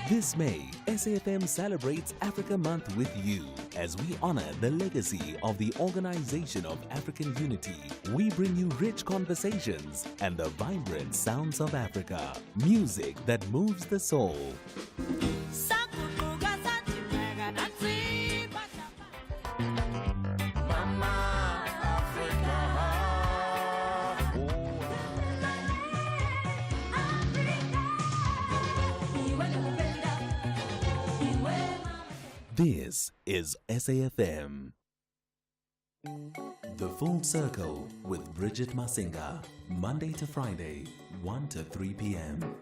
This May, SAFM celebrates Africa Month with you as we honor the legacy of the Organization of African Unity. We bring you rich conversations and the vibrant sounds of Africa. Music that moves the soul. This is SAFM. The Full Circle with Bridget Masinga. Monday to Friday, 1 to 3 p.m.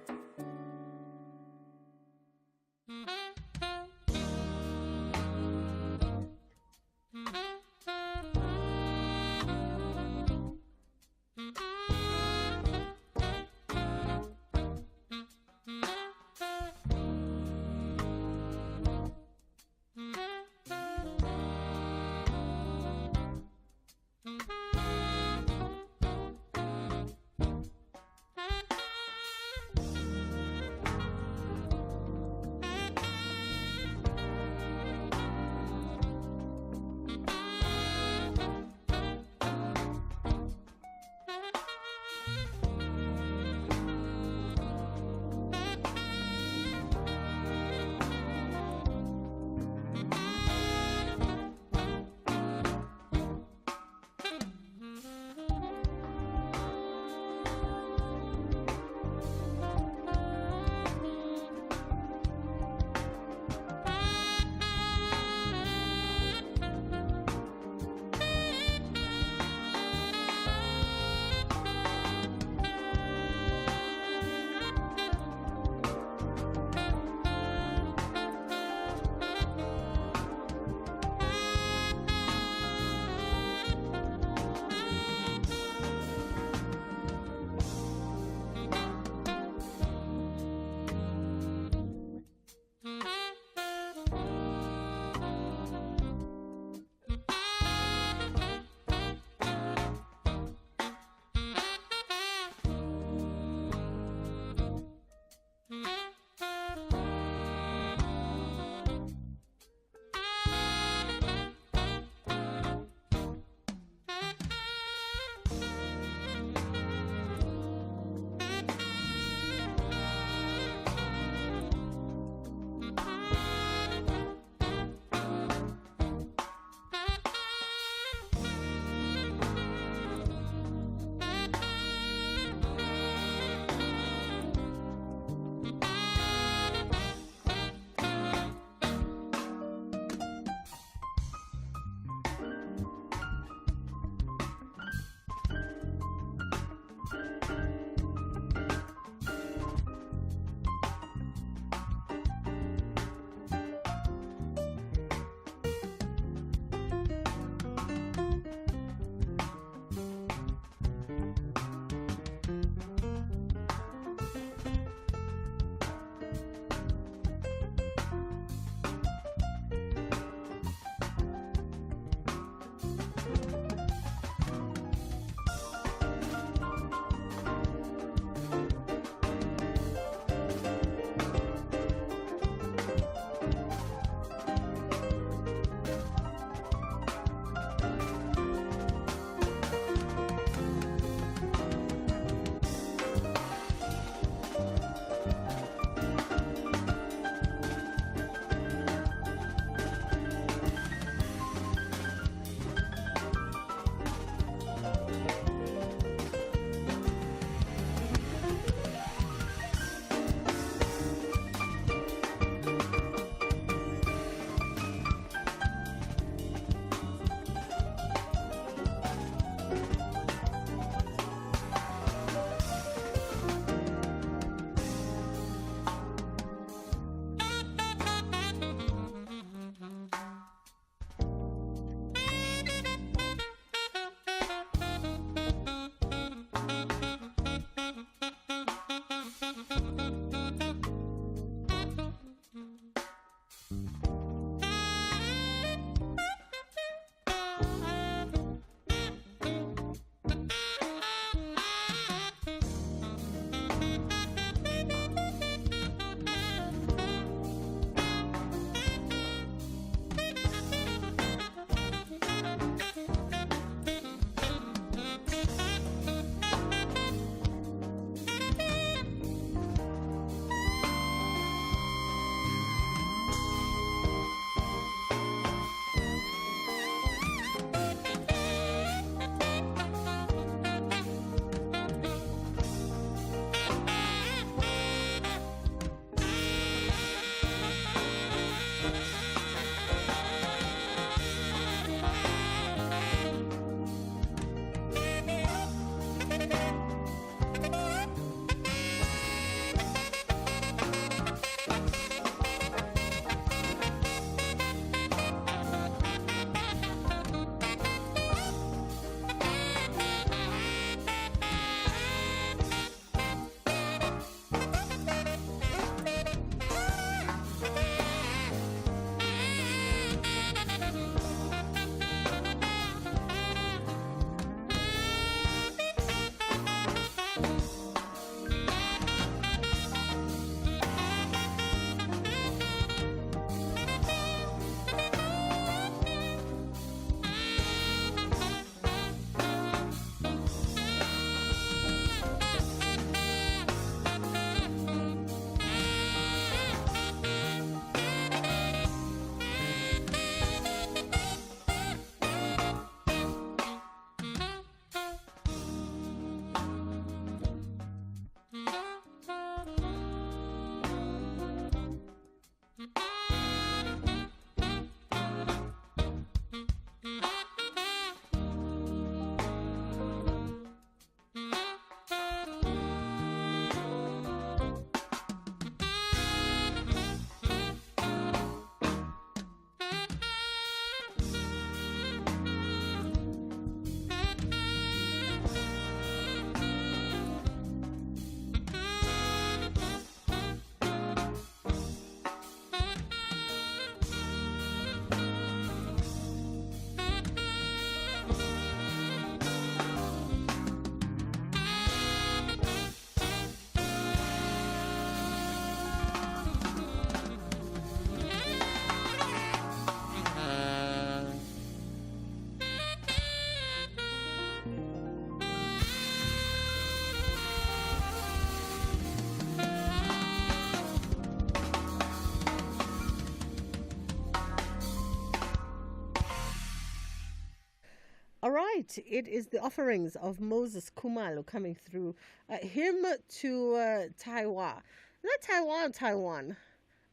All right, it is the offerings of Moses Khumalo coming through. Him to Taiwan. Is that Taiwan or Taiwan?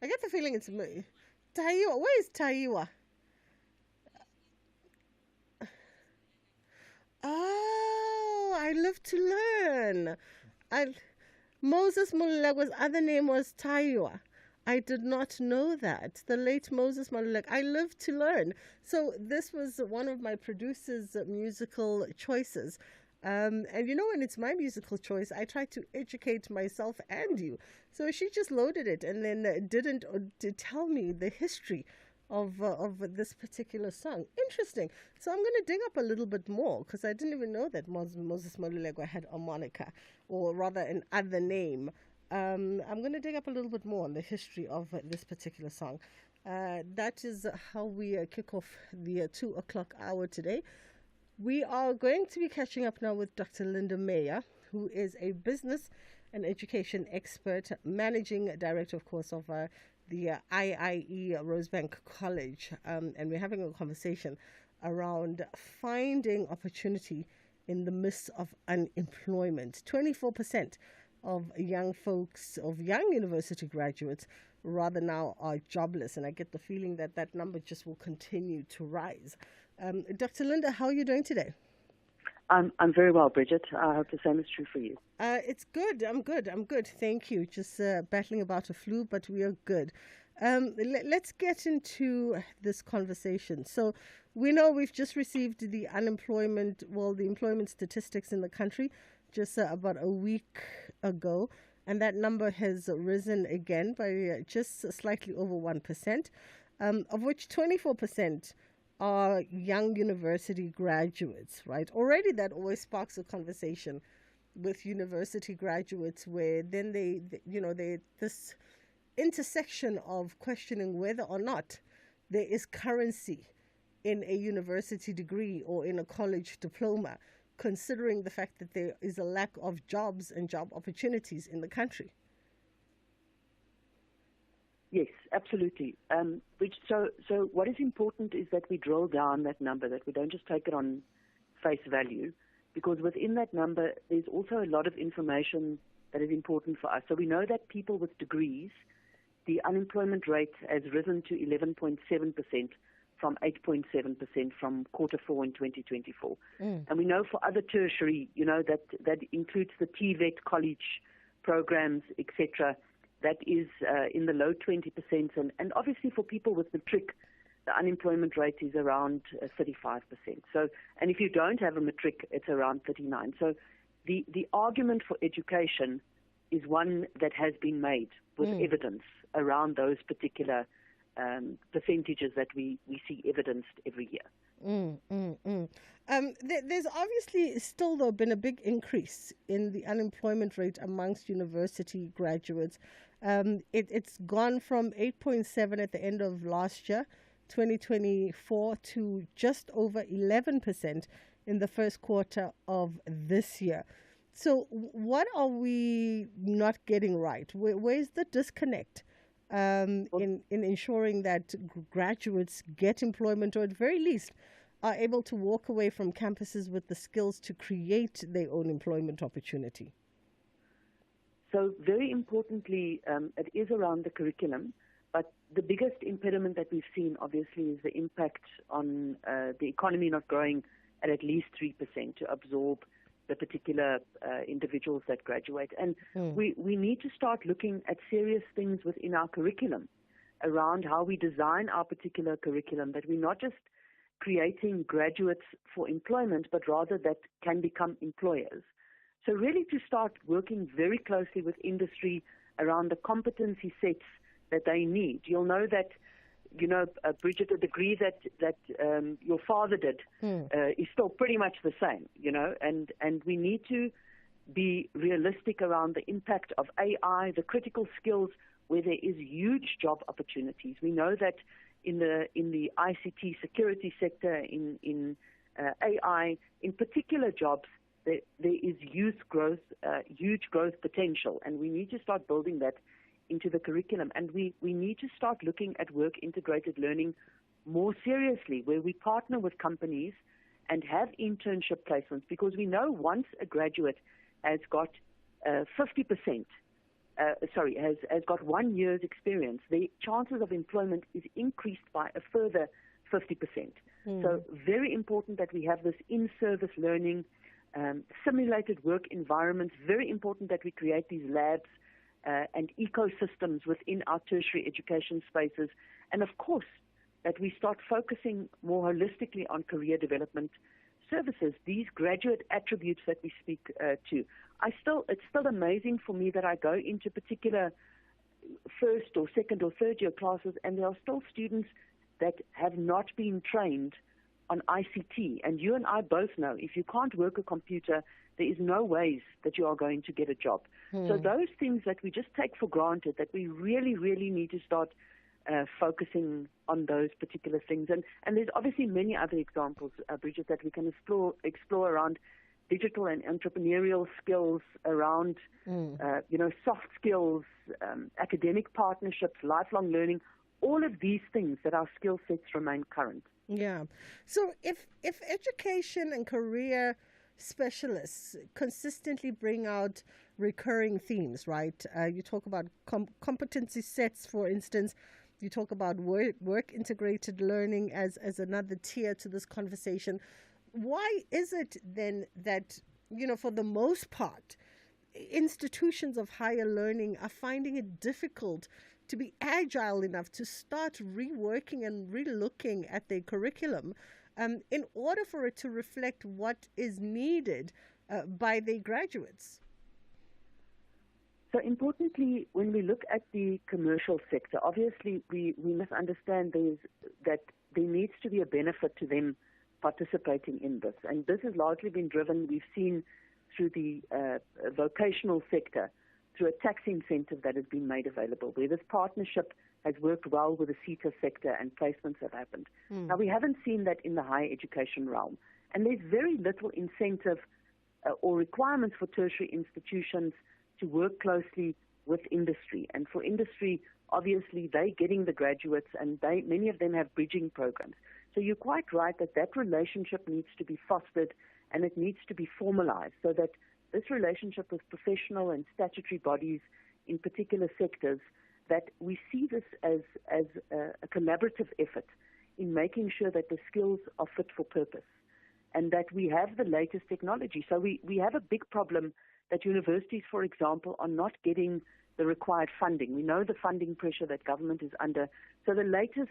I get the feeling it's me. Taiwa. Where is Taiwa? Oh, I love to learn. Moses Malulega's other name was Taiwa. I did not know that. The late Moses Malulega. I live to learn. So this was one of my producer's musical choices. And you know, when it's my musical choice, I try to educate myself and you. So she just loaded it and then didn't tell me the history of this particular song. Interesting. So I'm going to dig up a little bit more because I didn't even know that Moses Malulega had a moniker, or rather an other name. I'm going to dig up a little bit more on the history of this particular song. That is how we kick off the 2 o'clock hour today. We are going to be catching up now with Dr. Linda Meyer, who is a business and education expert, managing director, of course, of the IIE Rosebank College. And we're having a conversation around finding opportunity in the midst of unemployment. 24% of young folks, of young university graduates, rather now are jobless. And I get the feeling that that number just will continue to rise. Dr. Linda, how are you doing today? I'm very well, Bridget. I hope the same is true for you. It's good. I'm good. Thank you. Just battling about a flu, but we are good. Let's get into this conversation. So we know we've just received the employment statistics in the country just about a week ago, and that number has risen again by just slightly over 1%, of which 24% are young university graduates, right? Already that always sparks a conversation with university graduates where then they this intersection of questioning whether or not there is currency in a university degree or in a college diploma, considering the fact that there is a lack of jobs and job opportunities in the country. Yes, absolutely. So what is important is that we drill down that number, that we don't just take it on face value, because within that number, there's also a lot of information that is important for us. So we know that people with degrees, the unemployment rate has risen to 11.7% from 8.7% from quarter 4 in 2024. And we know for other tertiary, that includes the TVET college programs, etc., that is in the low 20%. And obviously for people with matric, the unemployment rate is around 35%. So, and if you don't have a matric, it's around 39%. So the argument for education is one that has been made with evidence around those particular percentages that we see evidenced every year. There's obviously still, though, been a big increase in the unemployment rate amongst university graduates. It's gone from 8.7 at the end of last year, 2024, to just over 11% in the first quarter of this year. So what are we not getting right? Where's the disconnect in ensuring that graduates get employment, or at very least are able to walk away from campuses with the skills to create their own employment opportunity? So very importantly, it is around the curriculum, but the biggest impediment that we've seen, obviously, is the impact on the economy not growing at least 3% to absorb the particular individuals that graduate. And we need to start looking at serious things within our curriculum around how we design our particular curriculum, that we're not just creating graduates for employment, but rather that can become employers. So really to start working very closely with industry around the competency sets that they need. You'll know that, Bridget, a degree that your father did is still pretty much the same, and we need to be realistic around the impact of AI, the critical skills where there is huge job opportunities. We know that in the ICT security sector, in AI, in particular jobs, there is huge growth potential, and we need to start building that into the curriculum. And we need to start looking at work integrated learning more seriously, where we partner with companies and have internship placements, because we know once a graduate has got 50%, has got 1 year's experience, the chances of employment is increased by a further 50%. So very important that we have this in-service learning, simulated work environments, very important that we create these labs and ecosystems within our tertiary education spaces, and of course that we start focusing more holistically on career development services, these graduate attributes that we speak to. It's still amazing for me that I go into particular first or second or third year classes, and there are still students that have not been trained on ICT. And you and I both know if you can't work a computer, there is no ways that you are going to get a job. So those things that we just take for granted, that we really, really need to start focusing on those particular things. And there's obviously many other examples, Bridget, that we can explore around digital and entrepreneurial skills, around soft skills, academic partnerships, lifelong learning, all of these things that our skill sets remain current. Yeah. So if education and career specialists consistently bring out recurring themes, right? You talk about competency sets, for instance. You talk about work integrated learning as another tier to this conversation. Why is it then that, for the most part, institutions of higher learning are finding it difficult to be agile enough to start reworking and relooking at their curriculum in order for it to reflect what is needed by their graduates? So importantly, when we look at the commercial sector, obviously we must understand that there needs to be a benefit to them participating in this. And this has largely been driven, we've seen, through the vocational sector, through a tax incentive that has been made available, where this partnership has worked well with the CETA sector and placements have happened. Now, we haven't seen that in the higher education realm. And there's very little incentive or requirements for tertiary institutions to work closely with industry. And for industry, obviously, they're getting the graduates, and many of them have bridging programs. So you're quite right that relationship needs to be fostered, and it needs to be formalized, so that this relationship with professional and statutory bodies in particular sectors, that we see this as a collaborative effort in making sure that the skills are fit for purpose and that we have the latest technology. So we have a big problem that universities, for example, are not getting the required funding. We know the funding pressure that government is under. So the latest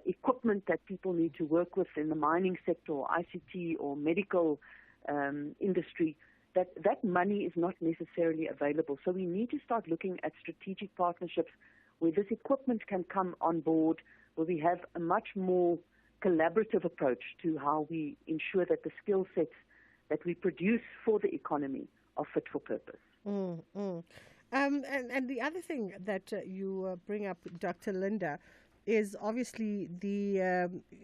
equipment that people need to work with in the mining sector or ICT or medical industry, that money is not necessarily available. So we need to start looking at strategic partnerships where this equipment can come on board, where we have a much more collaborative approach to how we ensure that the skill sets that we produce for the economy are fit for purpose. And the other thing that you bring up, Dr. Linda, is obviously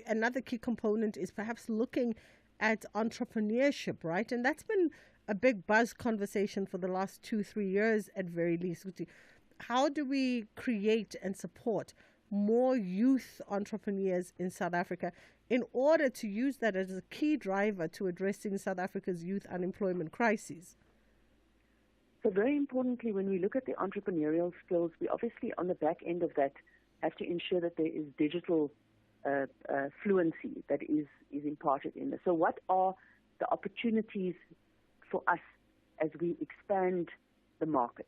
another key component is perhaps looking at entrepreneurship, right? And that's been a big buzz conversation for the last 2-3 years at very least. How do we create and support more youth entrepreneurs in South Africa in order to use that as a key driver to addressing South Africa's youth unemployment crisis? So very importantly, when we look at the entrepreneurial skills, we obviously on the back end of that have to ensure that there is digital fluency that is imparted in this. So what are the opportunities for us as we expand the market?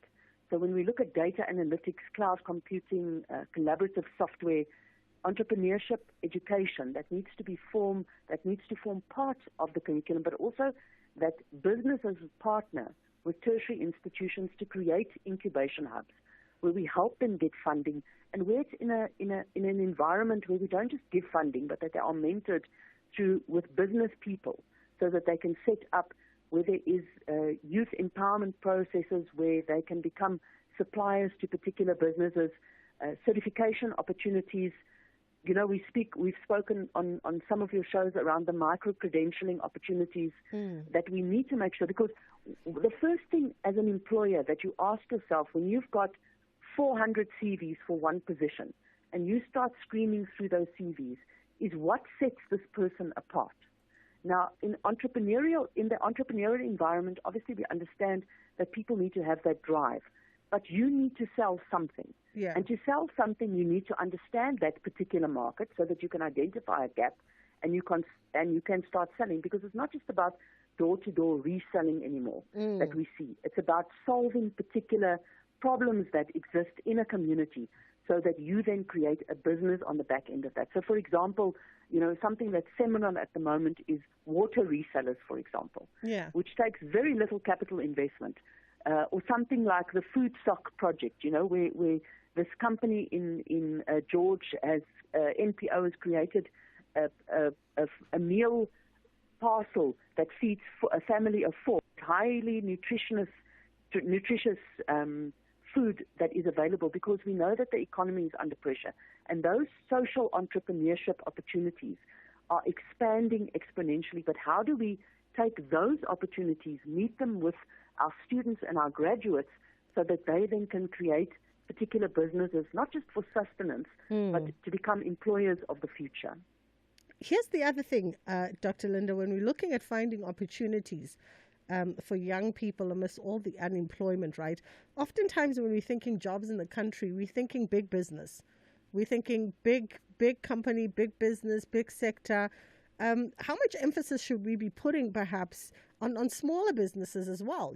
So when we look at data analytics, cloud computing, collaborative software, entrepreneurship education that needs to form part of the curriculum, but also that businesses partner with tertiary institutions to create incubation hubs where we help them get funding, and where it's in an environment where we don't just give funding, but that they are mentored with business people so that they can set up where there is youth empowerment processes where they can become suppliers to particular businesses, certification opportunities. You know, we've spoken on some of your shows around the micro-credentialing opportunities that we need to make sure, because the first thing as an employer that you ask yourself when you've got 400 CVs for one position and you start screening through those CVs is what sets this person apart. Now, in the entrepreneurial environment, obviously we understand that people need to have that drive, but you need to sell something. Yeah. And to sell something, you need to understand that particular market so that you can identify a gap and you can start selling, because it's not just about door-to-door reselling anymore that we see. It's about solving particular problems that exist in a community so that you then create a business on the back end of that. So, for example, something that's seminal at the moment is water resellers, for example, which takes very little capital investment. Or something like the Food Stock Project, where this company in George NPO has created a meal parcel that feeds a family of 4, highly nutritious food that is available, because we know that the economy is under pressure. And those social entrepreneurship opportunities are expanding exponentially. But how do we take those opportunities, meet them with our students and our graduates, so that they then can create particular businesses, not just for sustenance, but to become employers of the future? Here's the other thing, Dr. Linda, when we're looking at finding opportunities for young people amidst all the unemployment, right? Oftentimes when we're thinking jobs in the country, we're thinking big business. We're thinking big company, big business, big sector. How much emphasis should we be putting perhaps on smaller businesses as well?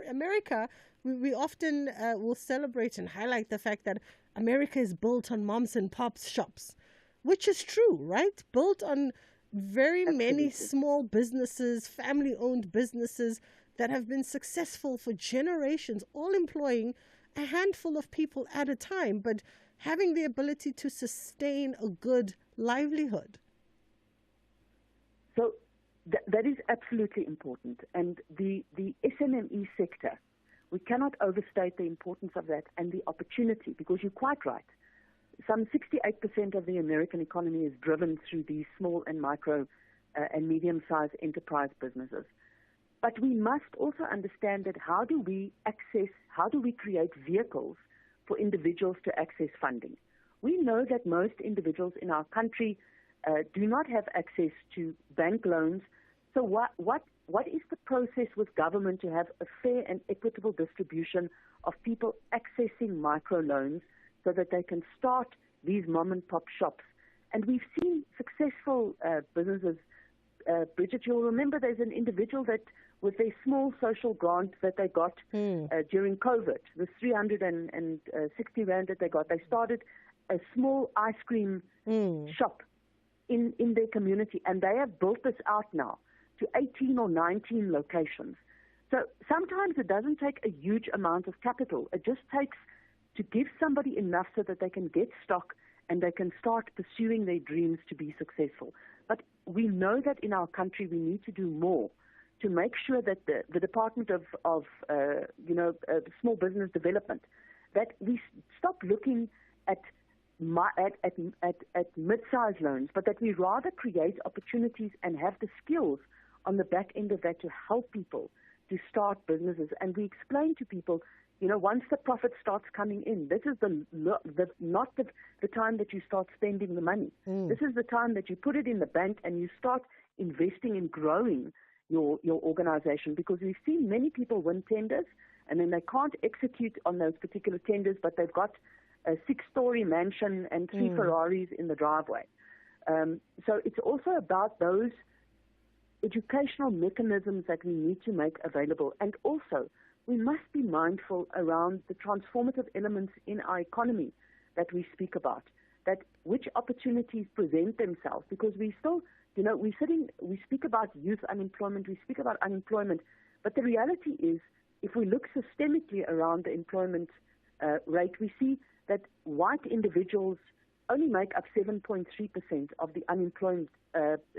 America, we often will celebrate and highlight the fact that America is built on moms and pops shops, which is true, right? Built on very many small businesses, family-owned businesses that have been successful for generations, all employing a handful of people at a time, but having the ability to sustain a good livelihood. So that is absolutely important. And the SMME sector, we cannot overstate the importance of that and the opportunity, because you're quite right. Some 68% of the American economy is driven through these small and micro and medium-sized enterprise businesses. But we must also understand that how do we create vehicles for individuals to access funding? We know that most individuals in our country do not have access to bank loans. So what is the process with government to have a fair and equitable distribution of people accessing microloans so that they can start these mom-and-pop shops? And we've seen successful businesses. Bridget, you'll remember there's an individual that, with their small social grant that they got during COVID, the 360 Rand that they got, they started a small ice cream shop in their community, and they have built this out now to 18 or 19 locations. So sometimes it doesn't take a huge amount of capital. It just takes to give somebody enough so that they can get stock and they can start pursuing their dreams to be successful. But we know that in our country we need to do more to make sure that the Department of Small Business Development, that we stop looking at mid-sized loans, but that we rather create opportunities and have the skills on the back end of that to help people to start businesses. And we explain to people, once the profit starts coming in, this is not the time that you start spending the money. This is the time that you put it in the bank and you start investing in growing your organization, because we've seen many people win tenders and then they can't execute on those particular tenders, but they've got a 6-story mansion and 3 Ferraris in the driveway. So it's also about those educational mechanisms that we need to make available. And also, we must be mindful around the transformative elements in our economy that we speak about, that which opportunities present themselves, because we still, we speak about youth unemployment, we speak about unemployment, but the reality is, if we look systemically around the employment rate, we see that white individuals only make up 7.3% of the unemployed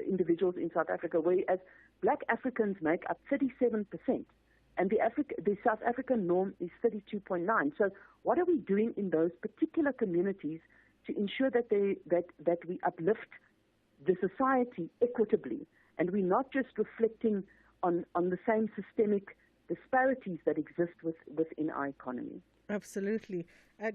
individuals in South Africa, whereas black Africans make up 37%. And the South African norm is 32.9. So what are we doing in those particular communities to ensure that we uplift the society equitably, and we're not just reflecting on the same systemic disparities that exist within our economy. Absolutely.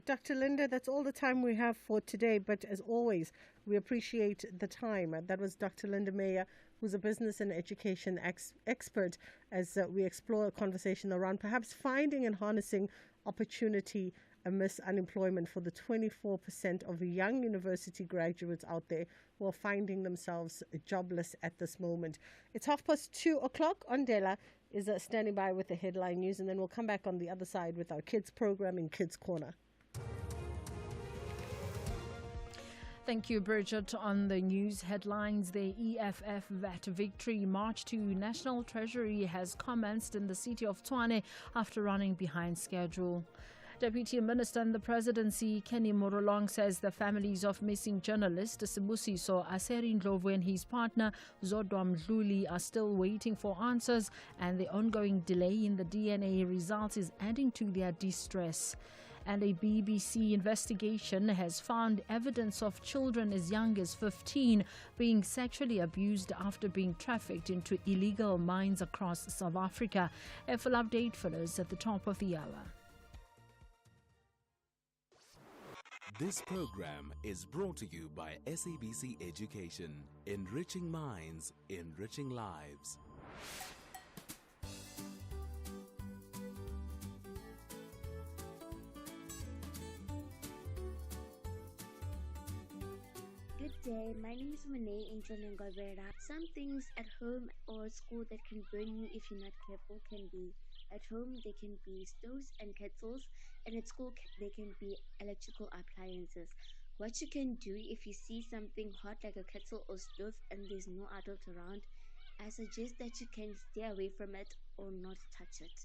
Dr. Linda, that's all the time we have for today, but as always, we appreciate the time. That was Dr. Linda Meyer, who's a business and education expert, as we explore a conversation around perhaps finding and harnessing opportunity amidst unemployment for the 24% of young university graduates out there who are finding themselves jobless at this moment. It's 2:30 on Dela is standing by with the headline news, and then we'll come back on the other side with our kids program in Kids Corner. Thank you, Bridget. On the news headlines, the EFF VAT Victory March to National Treasury has commenced in the city of Tshwane after running behind schedule. Deputy Minister in the Presidency, Kenny Morolong, says the families of missing journalist Sibusiso Aserindlovu and his partner Zodwa Mdluli are still waiting for answers, and the ongoing delay in the DNA results is adding to their distress. And a BBC investigation has found evidence of children as young as 15 being sexually abused after being trafficked into illegal mines across South Africa. A full update follows at the top of the hour. This program is brought to you by SABC Education, enriching minds, enriching lives. Good day, my name is Monet Intronengobera. Some things at home or at school that can burn you if you're not careful can be at home, they can be stoves and kettles, and at school they can be electrical appliances. What you can do if you see something hot like a kettle or stove and there's no adult around, I suggest that you can stay away from it or not touch it.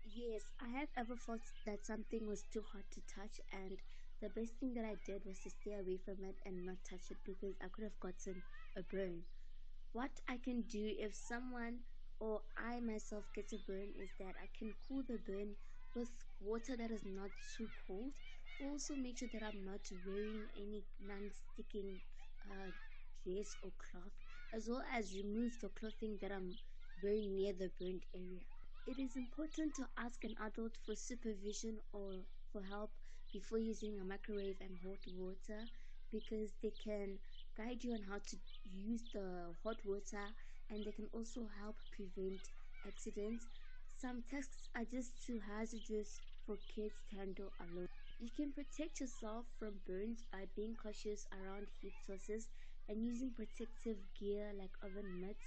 Yes, I have ever felt that something was too hot to touch, and the best thing that I did was to stay away from it and not touch it because I could have gotten a burn. What I can do if someone or I myself get a burn is that I can cool the burn with water that is not too cold. Also make sure that I'm not wearing any non-sticking dress or cloth, as well as remove the clothing that I'm wearing near the burned area. It is important to ask an adult for supervision or for help before using a microwave and hot water, because they can guide you on how to use the hot water, and they can also help prevent accidents. Some texts are just too hazardous for kids to handle alone. You can protect yourself from burns by being cautious around heat sources and using protective gear like oven mitts,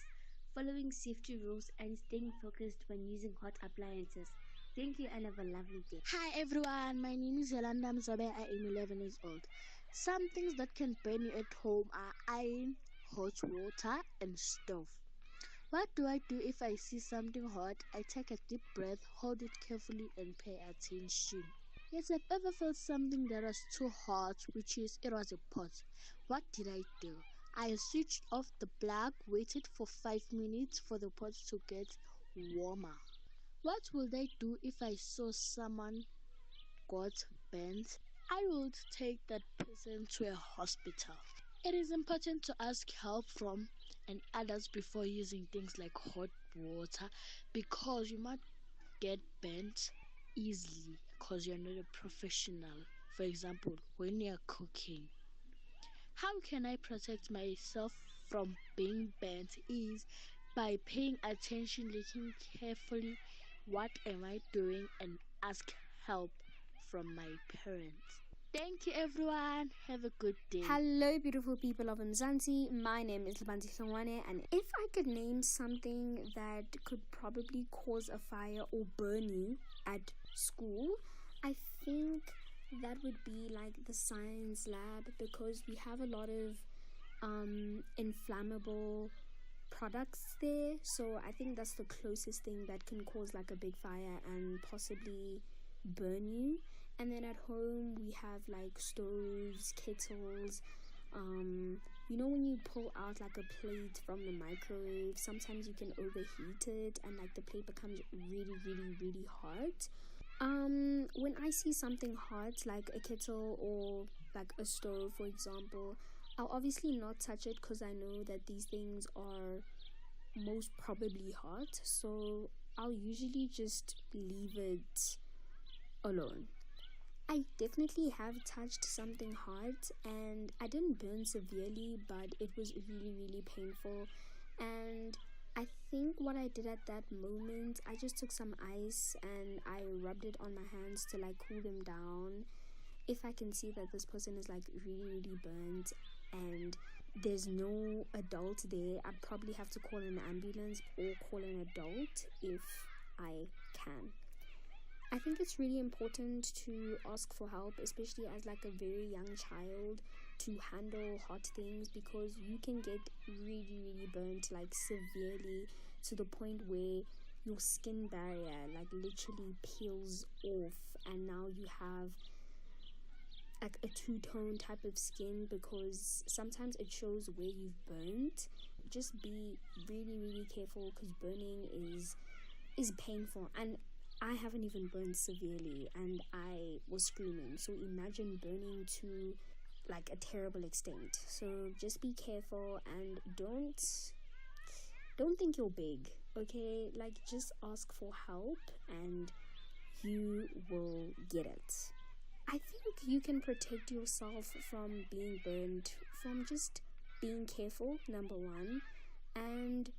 following safety rules, and staying focused when using hot appliances. Thank you and have a lovely day. Hi everyone, my name is Yolanda Mzobe. I am 11 years old. Some things that can burn you at home are iron, hot water, and stove. What do I do if I see something hot? I take a deep breath, hold it carefully, and pay attention. Yes, I've ever felt something that was too hot, it was a pot. What did I do? I switched off the plug, waited for 5 minutes for the pot to get warmer. What would I do if I saw someone got burnt? I would take that person to a hospital. It is important to ask help from and others before using things like hot water, because you might get burnt easily because you're not a professional. For example, when you're cooking. How can I protect myself from being burnt is by paying attention, looking carefully, what am I doing, and ask help from my parents. Thank you everyone. Have a good day. Hello beautiful people of Mzansi. My name is Libanti Hlongwane, and if I could name something that could probably cause a fire or burn you at school, I think that would be like the science lab, because we have a lot of inflammable products there. So I think that's the closest thing that can cause like a big fire and possibly burn you. And then at home we have like stoves, kettles. You know, when you pull out like a plate from the microwave, sometimes you can overheat it and like the plate becomes really hot. When I see something hot like a kettle or like a stove, for example, I'll obviously not touch it because I know that these things are most probably hot. So I'll usually just leave it alone. I definitely have touched something hot and I didn't burn severely, but it was really, really painful. And I think what I did at that moment, I just took some ice and I rubbed it on my hands to like cool them down. If I can see that this person is like really, really burnt and there's no adult there, I'd probably have to call an ambulance or call an adult if I can. I think it's really important to ask for help, especially as like a very young child, to handle hot things, because you can get really, really burnt, like severely, to the point where your skin barrier like literally peels off and now you have like a two-tone type of skin, because sometimes it shows where you've burnt. Just be really, really careful, because burning is painful, and I haven't even burned severely and I was screaming. So imagine burning to like a terrible extent. So just be careful and don't think you're big, okay? Like just ask for help and you will get it. I think you can protect yourself from being burned from just being careful, number one, and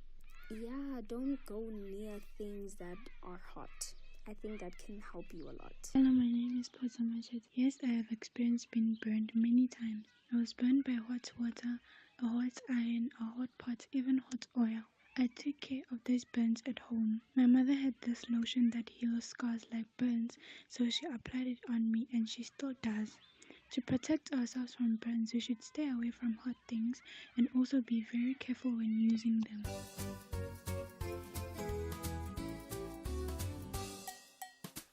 yeah, don't go near things that are hot. I think that can help you a lot. Hello, my name is Potsamachet. Yes, I have experienced being burned many times. I was burned by hot water, a hot iron, a hot pot, even hot oil. I took care of these burns at home. My mother had this lotion that heals scars like burns, so she applied it on me and she still does. To protect ourselves from burns, we should stay away from hot things and also be very careful when using them.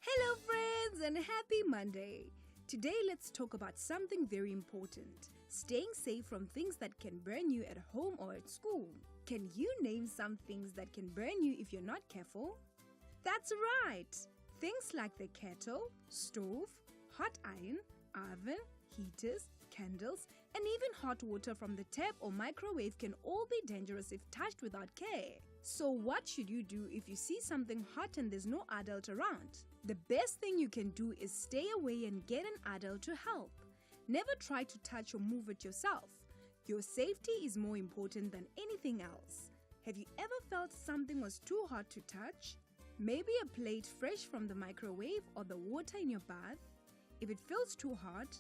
Hello friends and happy Monday! Today let's talk about something very important. Staying safe from things that can burn you at home or at school. Can you name some things that can burn you if you're not careful? That's right! Things like the kettle, stove, hot iron, oven, heaters, candles, and even hot water from the tap or microwave can all be dangerous if touched without care. So what should you do if you see something hot and there's no adult around? The best thing you can do is stay away and get an adult to help. Never try to touch or move it yourself. Your safety is more important than anything else. Have you ever felt something was too hot to touch? Maybe a plate fresh from the microwave or the water in your bath? If it feels too hot,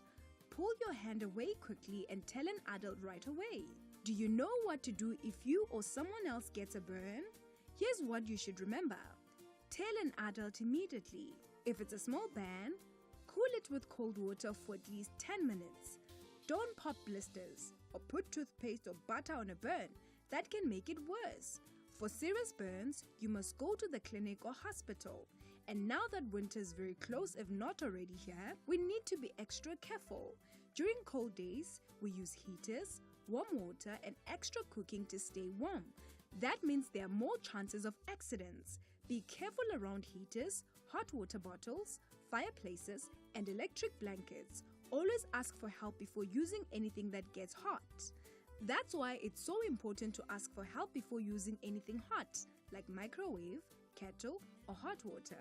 pull your hand away quickly and tell an adult right away. Do you know what to do if you or someone else gets a burn? Here's what you should remember. Tell an adult immediately. If it's a small burn, cool it with cold water for at least 10 minutes. Don't pop blisters or put toothpaste or butter on a burn. That can make it worse. For serious burns, you must go to the clinic or hospital. And now that winter is very close, if not already here, we need to be extra careful. During cold days, we use heaters, warm water, and extra cooking to stay warm. That means there are more chances of accidents. Be careful around heaters, hot water bottles, fireplaces, and electric blankets. Always ask for help before using anything that gets hot. That's why it's so important to ask for help before using anything hot, like microwave, kettle, or hot water.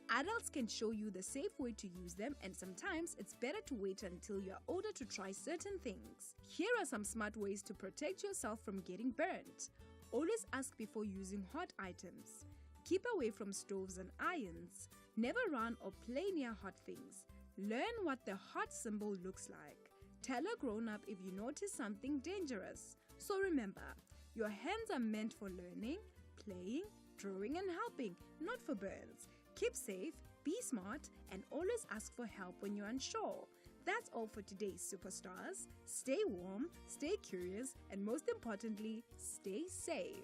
Adults can show you the safe way to use them, and sometimes it's better to wait until you're older to try certain things. Here are some smart ways to protect yourself from getting burnt. Always ask before using hot items. Keep away from stoves and irons. Never run or play near hot things. Learn what the hot symbol looks like. Tell a grown-up if you notice something dangerous. So remember, your hands are meant for learning, playing, drawing and helping, not for burns. Keep safe, be smart, and always ask for help when you're unsure. That's all for today's superstars. Stay warm, stay curious, and most importantly, stay safe.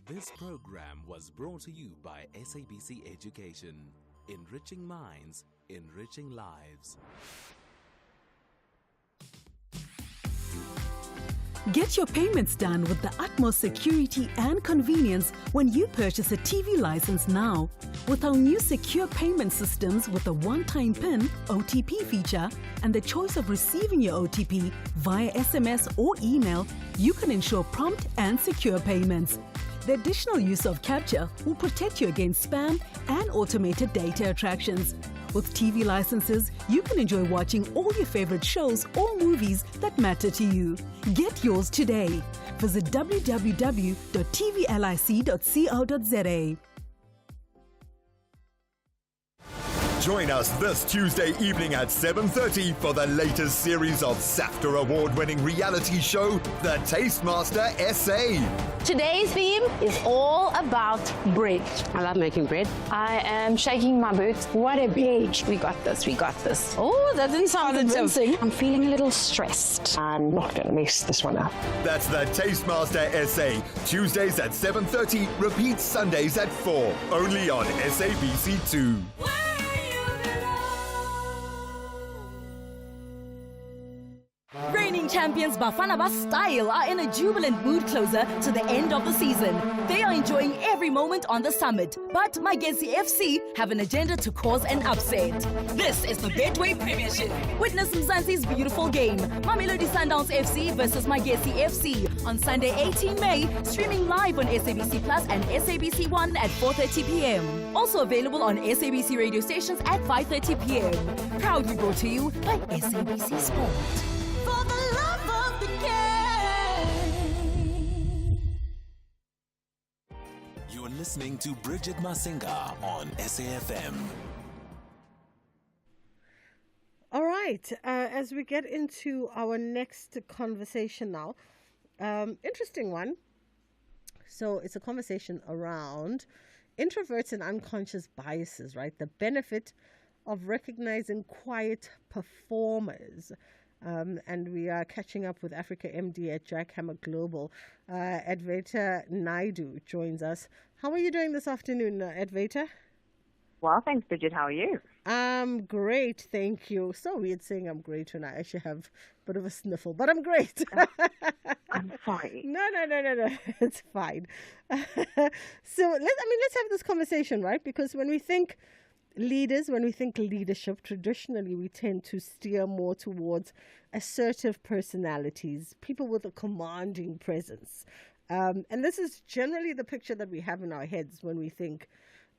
This program was brought to you by SABC Education. Enriching minds, enriching lives. Get your payments done with the utmost security and convenience when you purchase a TV license now. With our new secure payment systems with a one-time PIN OTP feature and the choice of receiving your OTP via SMS or email, you can ensure prompt and secure payments. The additional use of capture will protect you against spam and automated data attractions. With TV licenses, you can enjoy watching all your favorite shows or movies that matter to you. Get yours today. Visit www.tvlic.co.za. Join us this Tuesday evening at 7:30 for the latest series of SAFTA award-winning reality show, The Tastemaster SA. Today's theme is all about bread. I love making bread. I am shaking my boots. What a page. We got this, we got this. Oh, that didn't sound convincing. I'm feeling a little stressed. I'm not going to mess this one up. That's The Tastemaster SA. Tuesdays at 7:30, repeats Sundays at 4. Only on SABC2. Reigning champions Bafana Style are in a jubilant mood closer to the end of the season. They are enjoying every moment on the summit, but Magesi FC have an agenda to cause an upset. This is the Betway Premiership. Witness Mzansi's beautiful game, Mamelodi Sundowns FC versus Magesi FC on Sunday 18 May, streaming live on SABC Plus and SABC 1 at 4:30 p.m. Also available on SABC radio stations at 5:30 p.m. Proudly brought to you by SABC Sport. For the love of the game. You're listening to Bridget Masinga on SAFM. All right, as we get into our next conversation now, interesting one. So it's a conversation around introverts and unconscious biases, right? The benefit of recognizing quiet performers. And we are catching up with Africa MD at Jackhammer Global. Advaita Naidu joins us. How are you doing this afternoon, Advaita? Well, thanks, Bridget. How are you? I'm great, thank you. So weird saying I'm great when I actually have a bit of a sniffle, but I'm great. I'm sorry. No, it's fine. So let's have this conversation, right? Because when we think leadership, traditionally we tend to steer more towards assertive personalities, people with a commanding presence. And this is generally the picture that we have in our heads when we think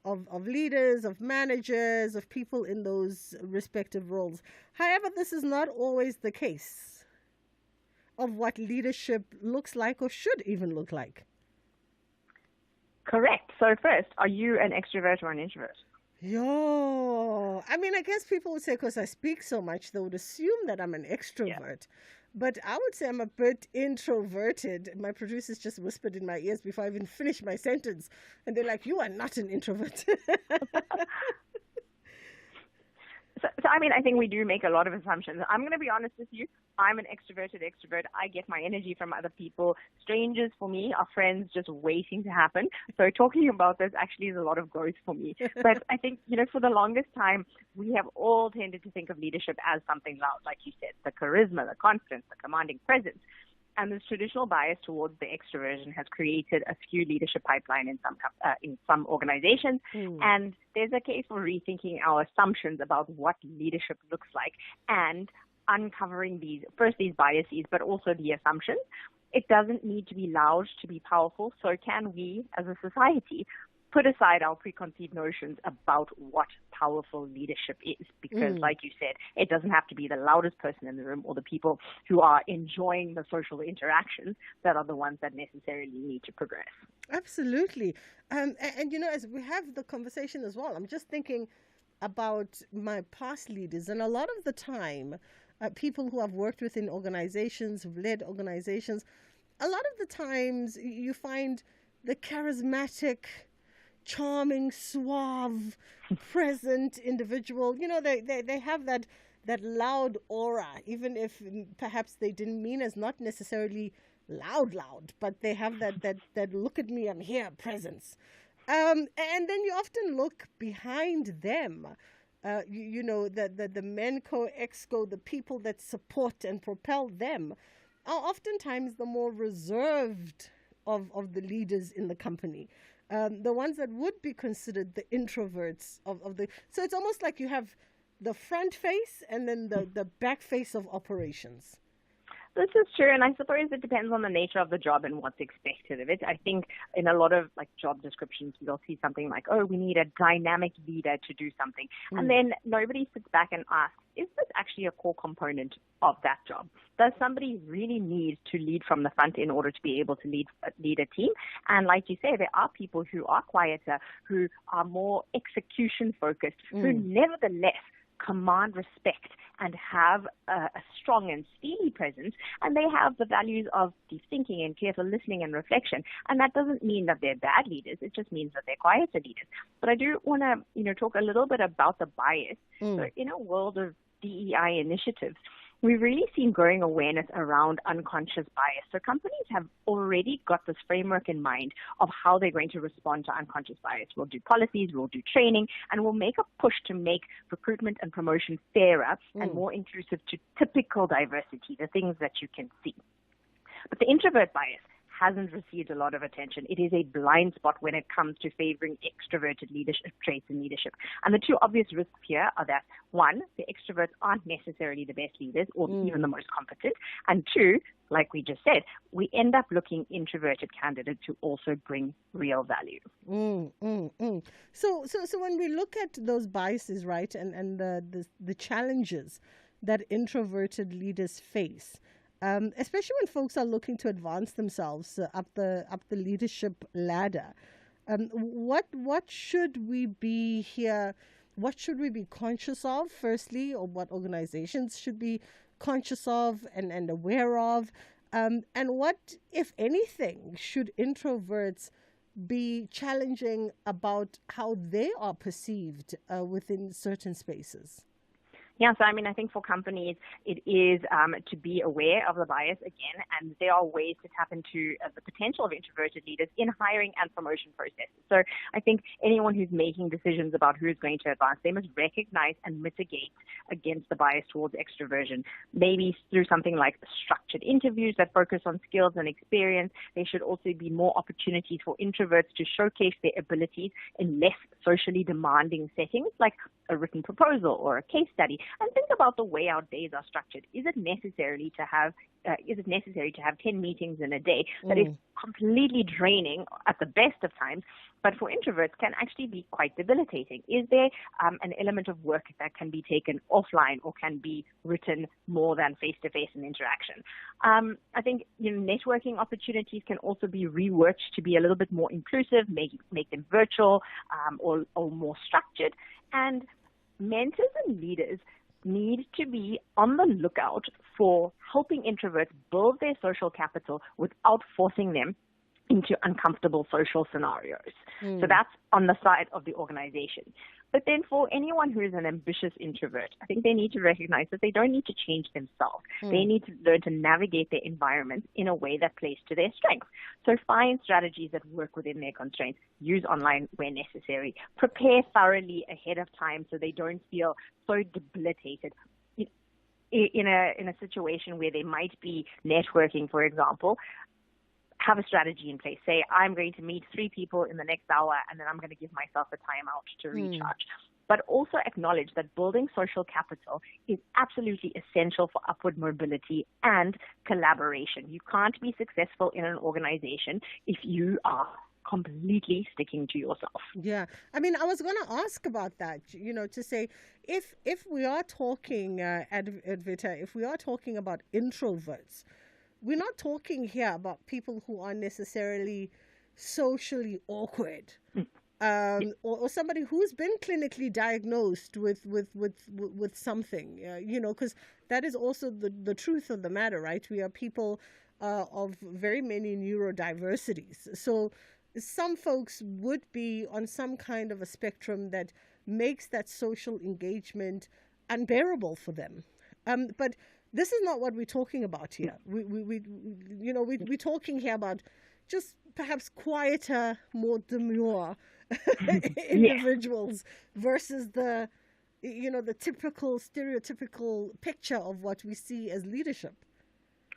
of leaders, of managers, of people in those respective roles. However, this is not always the case of what leadership looks like or should even look like. Correct. So first, are you an extrovert or an introvert? Yo, I guess people would say because I speak so much, they would assume that I'm an extrovert. Yeah. But I would say I'm a bit introverted. My producers just whispered in my ears before I even finished my sentence. And they're like, you are not an introvert. So, I think we do make a lot of assumptions. I'm going to be honest with you. I'm an extroverted extrovert. I get my energy from other people. Strangers, for me, are friends just waiting to happen. So talking about this actually is a lot of growth for me. But I think, for the longest time, we have all tended to think of leadership as something loud, like you said, the charisma, the confidence, the commanding presence. And this traditional bias towards the extroversion has created a skewed leadership pipeline in some organizations. And there's a case for rethinking our assumptions about what leadership looks like and uncovering these biases, but also the assumptions. It doesn't need to be loud to be powerful. So can we, as a society, put aside our preconceived notions about what powerful leadership is? Because like you said, it doesn't have to be the loudest person in the room or the people who are enjoying the social interactions that are the ones that necessarily need to progress. Absolutely. And as we have the conversation as well, I'm just thinking about my past leaders. And a lot of the time, people who have worked within organizations, who've led organizations, a lot of the times you find the charismatic, charming, suave, present individual. They have that loud aura, even if perhaps they didn't mean as not necessarily loud, but they have that look at me, I'm here presence. And then you often look behind them, the Menco, Exco, the people that support and propel them are oftentimes the more reserved of the leaders in the company. the ones that would be considered the introverts of the. So it's almost like you have the front face and then the back face of operations. This is true, and I suppose it depends on the nature of the job and what's expected of it. I think in a lot of like job descriptions, you'll see something like, oh, we need a dynamic leader to do something. And then nobody sits back and asks, is this actually a core component of that job? Does somebody really need to lead from the front in order to be able to lead a team? And like you say, there are people who are quieter, who are more execution focused, who nevertheless command respect and have a strong and steely presence, and they have the values of deep thinking and careful listening and reflection. And that doesn't mean that they're bad leaders. It just means that they're quieter leaders. But I do want to, talk a little bit about the bias. So in a world of DEI initiatives, we've really seen growing awareness around unconscious bias. So companies have already got this framework in mind of how they're going to respond to unconscious bias. We'll do policies, we'll do training, and we'll make a push to make recruitment and promotion fairer and more inclusive to typical diversity, the things that you can see. But the introvert bias hasn't received a lot of attention. It is a blind spot when it comes to favoring extroverted leadership traits in leadership. And the two obvious risks here are that, one, the extroverts aren't necessarily the best leaders or even the most competent. And two, like we just said, we end up looking introverted candidates who also bring real value. So when we look at those biases, right, and the challenges that introverted leaders face, especially when folks are looking to advance themselves up the leadership ladder, what should we be here? What should we be conscious of, firstly, or what organizations should be conscious of and aware of? And what, if anything, should introverts be challenging about how they are perceived within certain spaces? Yeah, so I think for companies, it is to be aware of the bias again, and there are ways to tap into the potential of introverted leaders in hiring and promotion processes. So I think anyone who's making decisions about who's going to advance, they must recognize and mitigate against the bias towards extroversion, maybe through something like structured interviews that focus on skills and experience. There should also be more opportunities for introverts to showcase their abilities in less socially demanding settings, like a written proposal or a case study. And think about the way our days are structured. Is it necessary to have 10 meetings in a day that is completely draining at the best of times, but for introverts can actually be quite debilitating? Is there an element of work that can be taken offline or can be written more than face-to-face in interaction? I think networking opportunities can also be reworked to be a little bit more inclusive, make them virtual or more structured. And mentors and leaders need to be on the lookout for helping introverts build their social capital without forcing them into uncomfortable social scenarios. So that's on the side of the organization. But then for anyone who is an ambitious introvert, I think they need to recognize that they don't need to change themselves. They need to learn to navigate their environment in a way that plays to their strengths. So find strategies that work within their constraints. Use online where necessary. Prepare thoroughly ahead of time so they don't feel so debilitated. In a situation where they might be networking, for example, have a strategy in place. Say, I'm going to meet 3 people in the next hour, and then I'm going to give myself a timeout to recharge. But also acknowledge that building social capital is absolutely essential for upward mobility and collaboration. You can't be successful in an organization if you are completely sticking to yourself. Yeah. I was going to ask about that, to say, if we are talking, Advita, if we are talking about introverts, we're not talking here about people who are necessarily socially awkward, or somebody who's been clinically diagnosed with something, because that is also the truth of the matter, right? We are people of very many neurodiversities. So some folks would be on some kind of a spectrum that makes that social engagement unbearable for them. But this is not what we're talking about here. We're talking here about just perhaps quieter, more demure individuals versus the typical, stereotypical picture of what we see as leadership.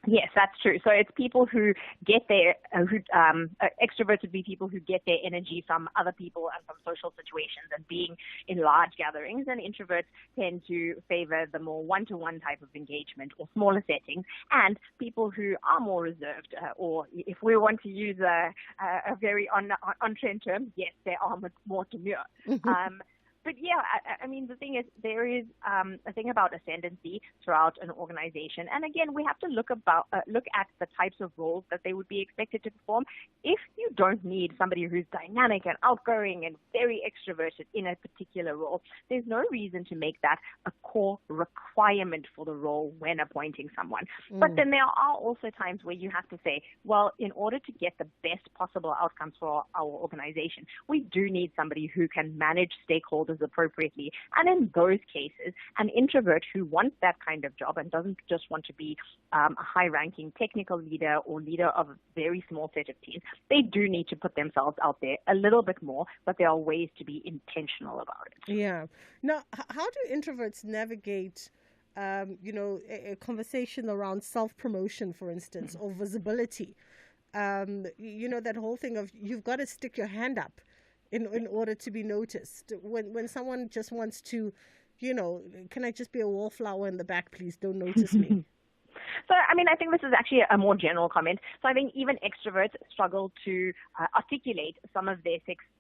Yes, that's true. So it's people who get their, extroverts would be people who get their energy from other people and from social situations and being in large gatherings. And introverts tend to favor the more one-to-one type of engagement or smaller settings. And people who are more reserved, or if we want to use a very on-trend term, yes, they are more demure. But yeah, I mean, the thing is, there is a thing about ascendancy throughout an organization. And again, we have to look at the types of roles that they would be expected to perform. If you don't need somebody who's dynamic and outgoing and very extroverted in a particular role, there's no reason to make that a core requirement for the role when appointing someone. But then there are also times where you have to say, well, in order to get the best possible outcomes for our organization, we do need somebody who can manage stakeholders appropriately. And in those cases, an introvert who wants that kind of job and doesn't just want to be a high-ranking technical leader or leader of a very small set of teams, they do need to put themselves out there a little bit more, but there are ways to be intentional about it. Yeah. Now, how do introverts navigate a conversation around self-promotion, for instance, or visibility? That whole thing of you've got to stick your hand up in order to be noticed. When someone just wants to, can I just be a wallflower in the back, please? Don't notice me. So, I mean, I think this is actually a more general comment. So I think even extroverts struggle to articulate some of their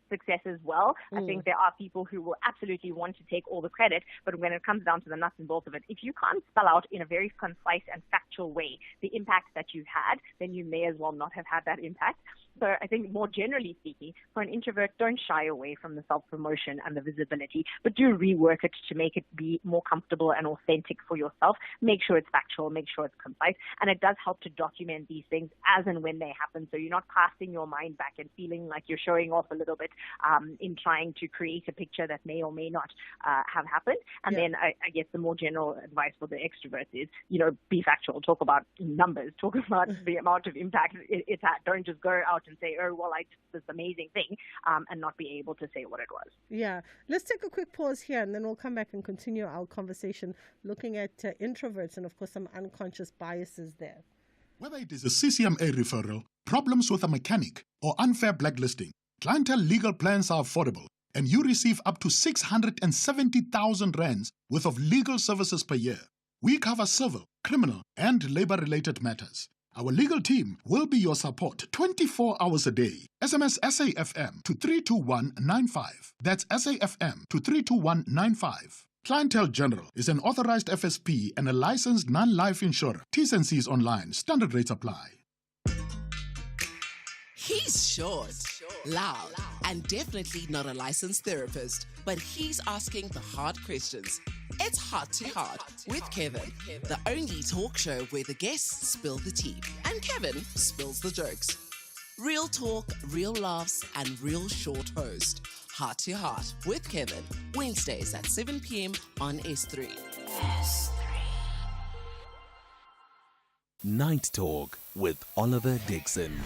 successes well. I think there are people who will absolutely want to take all the credit, but when it comes down to the nuts and bolts of it, if you can't spell out in a very concise and factual way the impact that you had, then you may as well not have had that impact. So I think more generally speaking, for an introvert, don't shy away from the self-promotion and the visibility, but do rework it to make it be more comfortable and authentic for yourself. Make sure it's factual, make sure it's concise, and it does help to document these things as and when they happen, so you're not casting your mind back and feeling like you're showing off a little bit in trying to create a picture that may or may not have happened. And then I guess the more general advice for the extroverts is, be factual, talk about numbers, talk about the amount of impact it's had. Don't just go out and say, oh, well, I did this amazing thing, and not be able to say what it was. Yeah. Let's take a quick pause here, and then we'll come back and continue our conversation looking at introverts and, of course, some unconscious biases there. Whether it is a CCMA referral, problems with a mechanic, or unfair blacklisting, Clientele legal plans are affordable, and you receive up to 670,000 rands worth of legal services per year. We cover civil, criminal, and labor-related matters. Our legal team will be your support 24 hours a day. SMS SAFM to 32195. That's SAFM to 32195. Clientele General is an authorized FSP and a licensed non-life insurer. T's and C's online. Standard rates apply. He's short, loud, and definitely not a licensed therapist, but he's asking the hard questions. It's Heart to Heart with Kevin, the only talk show where the guests spill the tea and Kevin spills the jokes. Real talk, real laughs, and real short host. Heart to Heart with Kevin, Wednesdays at 7 p.m. on S3. Night Talk with Oliver Dixon.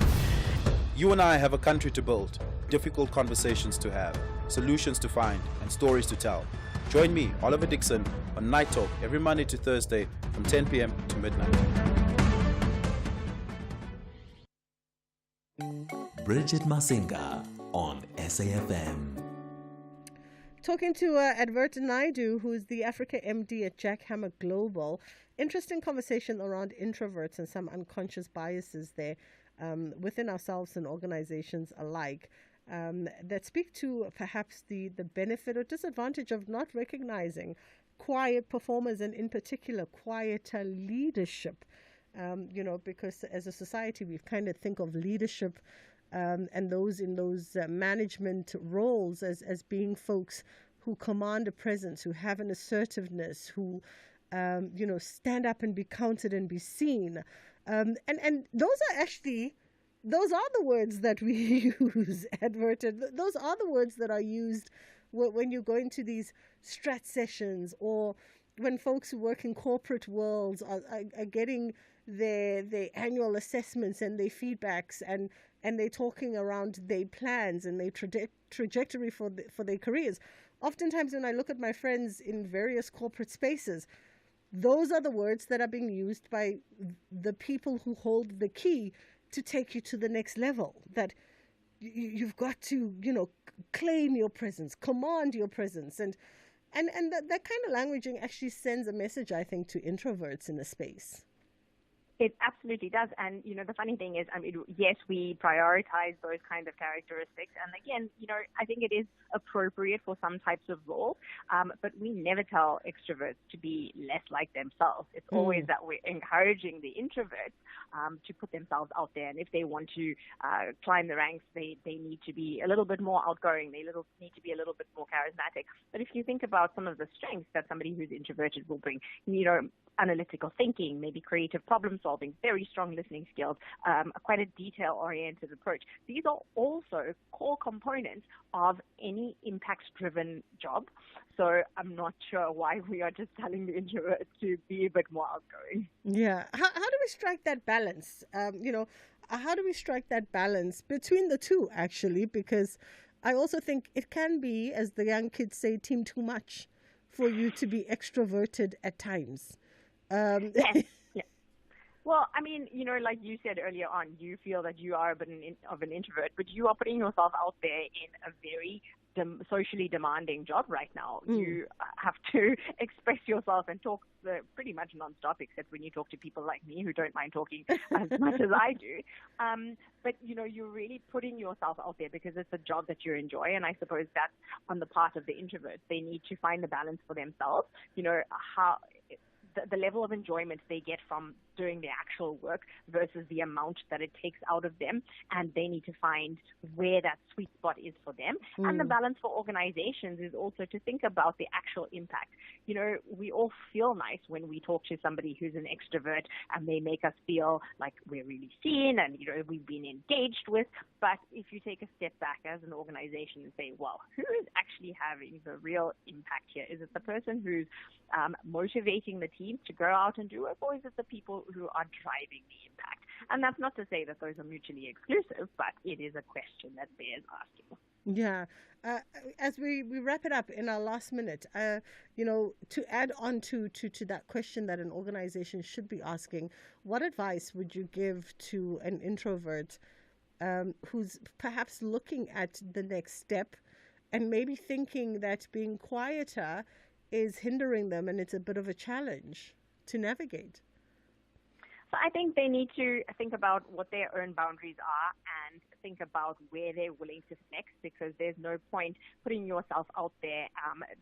You and I have a country to build, difficult conversations to have, solutions to find, and stories to tell. Join me, Oliver Dixon, on Night Talk every Monday to Thursday from 10 p.m. to midnight. Bridget Masinga on SAFM. Talking to Adverta Naidu, who's the Africa MD at Jackhammer Global. Interesting conversation around introverts and some unconscious biases there. Within ourselves and organizations alike, that speak to perhaps the benefit or disadvantage of not recognizing quiet performers and in particular quieter leadership. Because as a society we kind of think of leadership and those in those management roles as being folks who command a presence, who have an assertiveness, who stand up and be counted and be seen. And those are the words that we use, adverted. Those are the words that are used when you go into these strat sessions, or when folks who work in corporate worlds are getting their annual assessments and their feedbacks, and they're talking around their plans and their trajectory for their careers. Oftentimes when I look at my friends in various corporate spaces, those are the words that are being used by the people who hold the key to take you to the next level. That you've got to, claim your presence, command your presence. And that kind of languaging actually sends a message, I think, to introverts in a space. It absolutely does. And, the funny thing is, yes, we prioritize those kind of characteristics. And again, I think it is appropriate for some types of roles, but we never tell extroverts to be less like themselves. It's always that we're encouraging the introverts to put themselves out there. And if they want to climb the ranks, they need to be a little bit more outgoing. They need to be a little bit more charismatic. But if you think about some of the strengths that somebody who's introverted will bring, analytical thinking, maybe creative problem solving, very strong listening skills, quite a detail-oriented approach. These are also core components of any impact-driven job. So I'm not sure why we are just telling the introverts to be a bit more outgoing. Yeah. How do we strike that balance? How do we strike that balance between the two, actually? Because I also think it can be, as the young kids say, team too much for you to be extroverted at times. Yes. Yeah. Well, like you said earlier on, you feel that you are a bit of an introvert, but you are putting yourself out there in a very socially demanding job right now. You have to express yourself and talk pretty much nonstop, except when you talk to people like me who don't mind talking as much as I do. But, you're really putting yourself out there because it's a job that you enjoy. And I suppose that's on the part of the introverts. They need to find the balance for themselves, the level of enjoyment they get from doing the actual work versus the amount that it takes out of them. And they need to find where that sweet spot is for them. And the balance for organizations is also to think about the actual impact. We all feel nice when we talk to somebody who's an extrovert and they make us feel like we're really seen and, we've been engaged with. But if you take a step back as an organization and say, well, who is actually having the real impact here? Is it the person who's motivating the team to go out and do it, or is it the people who are driving the impact? And that's not to say that those are mutually exclusive, but it is a question that bears asking. Yeah. As we wrap it up in our last minute, to add on to that question that an organization should be asking, what advice would you give to an introvert who's perhaps looking at the next step and maybe thinking that being quieter is hindering them and it's a bit of a challenge to navigate? So I think they need to think about what their own boundaries are and think about where they're willing to flex, because there's no point putting yourself out there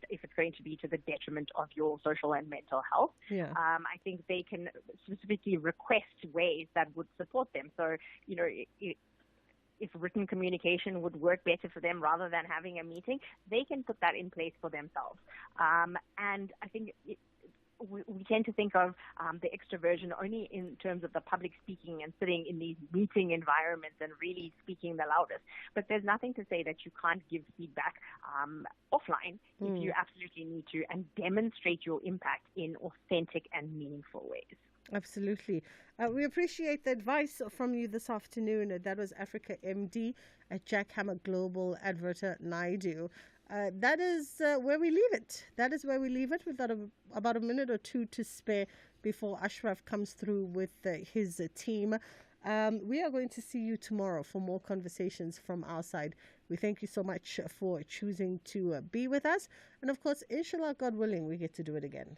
if it's going to be to the detriment of your social and mental health. Yeah. I think they can specifically request ways that would support them. So, if written communication would work better for them rather than having a meeting, they can put that in place for themselves. And I think we tend to think of the extroversion only in terms of the public speaking and sitting in these meeting environments and really speaking the loudest. But there's nothing to say that you can't give feedback offline if you absolutely need to, and demonstrate your impact in authentic and meaningful ways. Absolutely. We appreciate the advice from you this afternoon. That was Africa MD at Jackhammer Global Adverter Naidu. That is where we leave it. That is where we leave it. We've got about a minute or two to spare before Ashraf comes through with his team. We are going to see you tomorrow for more conversations from our side. We thank you so much for choosing to be with us. And of course, inshallah, God willing, we get to do it again.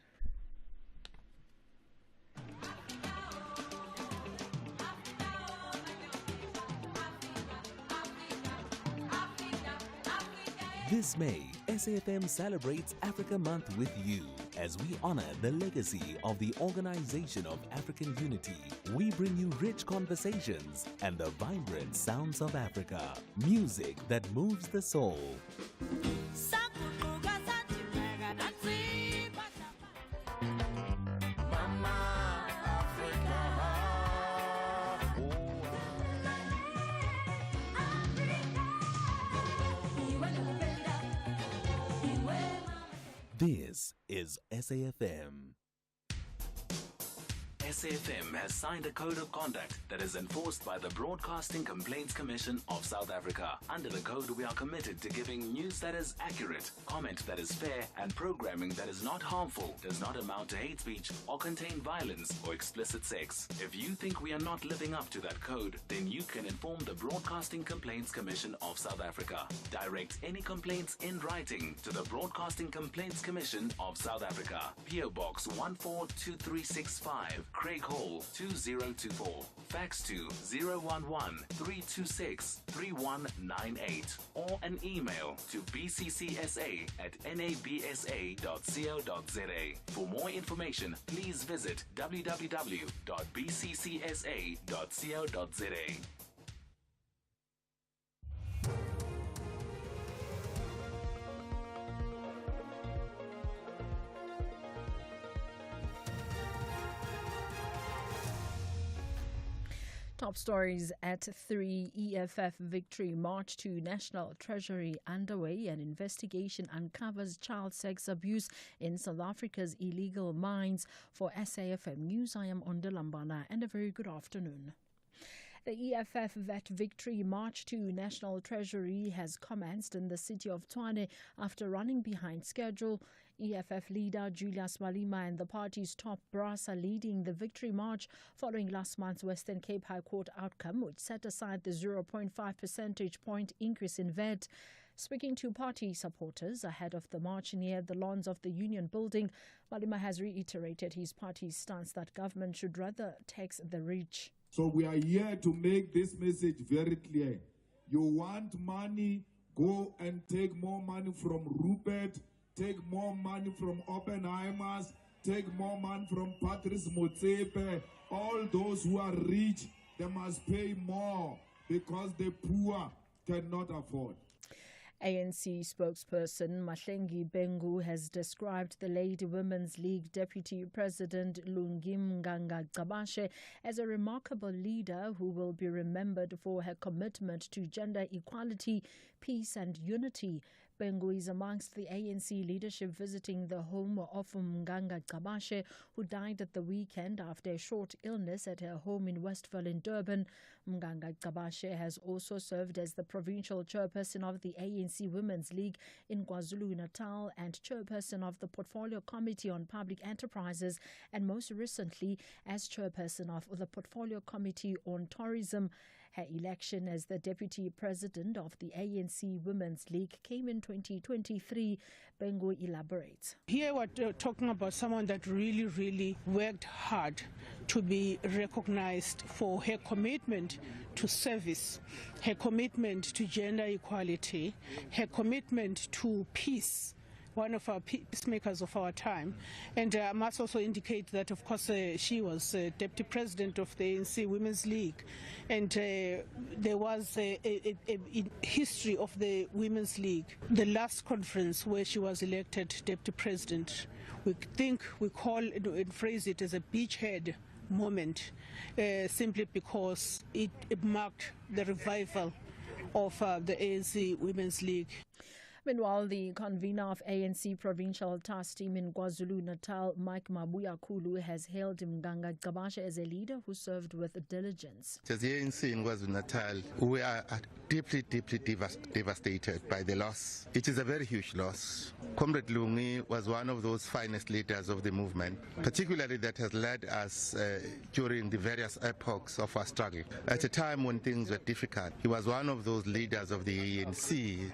This May, SAFM celebrates Africa Month with you as we honor the legacy of the Organization of African Unity. We bring you rich conversations and the vibrant sounds of Africa. Music that moves the soul. This is SAFM. SAFM has signed a code of conduct that is enforced by the Broadcasting Complaints Commission of South Africa. Under the code, we are committed to giving news that is accurate, comment that is fair, and programming that is not harmful, does not amount to hate speech, or contain violence or explicit sex. If you think we are not living up to that code, then you can inform the Broadcasting Complaints Commission of South Africa. Direct any complaints in writing to the Broadcasting Complaints Commission of South Africa. PO Box 142365, Craig Hall 2024. Fax to 011-326-3198 or an email to bccsa@nabsa.co.za. For more information, please visit www.bccsa.co.za. Top stories at 3. EFF victory march to National Treasury underway. An investigation uncovers child sex abuse in South Africa's illegal mines. For SAFM News, I am Ondalambana, and a very good afternoon. The EFF Vet Victory March to National Treasury has commenced in the city of Tshwane after running behind schedule. EFF leader Julius Malema and the party's top brass are leading the victory march following last month's Western Cape High Court outcome, which set aside the 0.5 percentage point increase in VAT. Speaking to party supporters ahead of the march near the lawns of the Union Building, Malema has reiterated his party's stance that government should rather tax the rich. So we are here to make this message very clear. You want money, go and take more money from Rupert, take more money from Oppenheimers, take more money from Patrice Motsepe. All those who are rich, they must pay more because the poor cannot afford. ANC spokesperson Mahlengi Bengu has described the late Women's League Deputy President Lungim Nganga Gcabashe as a remarkable leader who will be remembered for her commitment to gender equality, peace and unity. Bengu is amongst the ANC leadership visiting the home of Nganga Gcabashe, who died at the weekend after a short illness at her home in Westville in Durban. Nganga Gcabashe has also served as the provincial chairperson of the ANC Women's League in KwaZulu-Natal and chairperson of the Portfolio Committee on Public Enterprises, and most recently as chairperson of the Portfolio Committee on Tourism. Her election as the deputy president of the ANC Women's League came in 2023. Bengu elaborates. Here we're talking about someone that really worked hard to be recognized for her commitment to service, her commitment to gender equality, her commitment to peace, one of our peacemakers of our time. And I must also indicate that, of course, she was deputy president of the ANC Women's League. And there was a history of the Women's League. The last conference where she was elected deputy president, we call and phrase it as a beachhead moment, simply because it marked the revival of the ANC Women's League. Meanwhile, the convener of ANC Provincial Task Team in KwaZulu-Natal, Mike Mabuyakulu, has hailed Nganga Gcabashe as a leader who served with diligence. As the ANC in KwaZulu-Natal, we are deeply devastated by the loss. It is a very huge loss. Comrade Lungi was one of those finest leaders of the movement, particularly that has led us during the various epochs of our struggle. At a time when things were difficult, he was one of those leaders of the ANC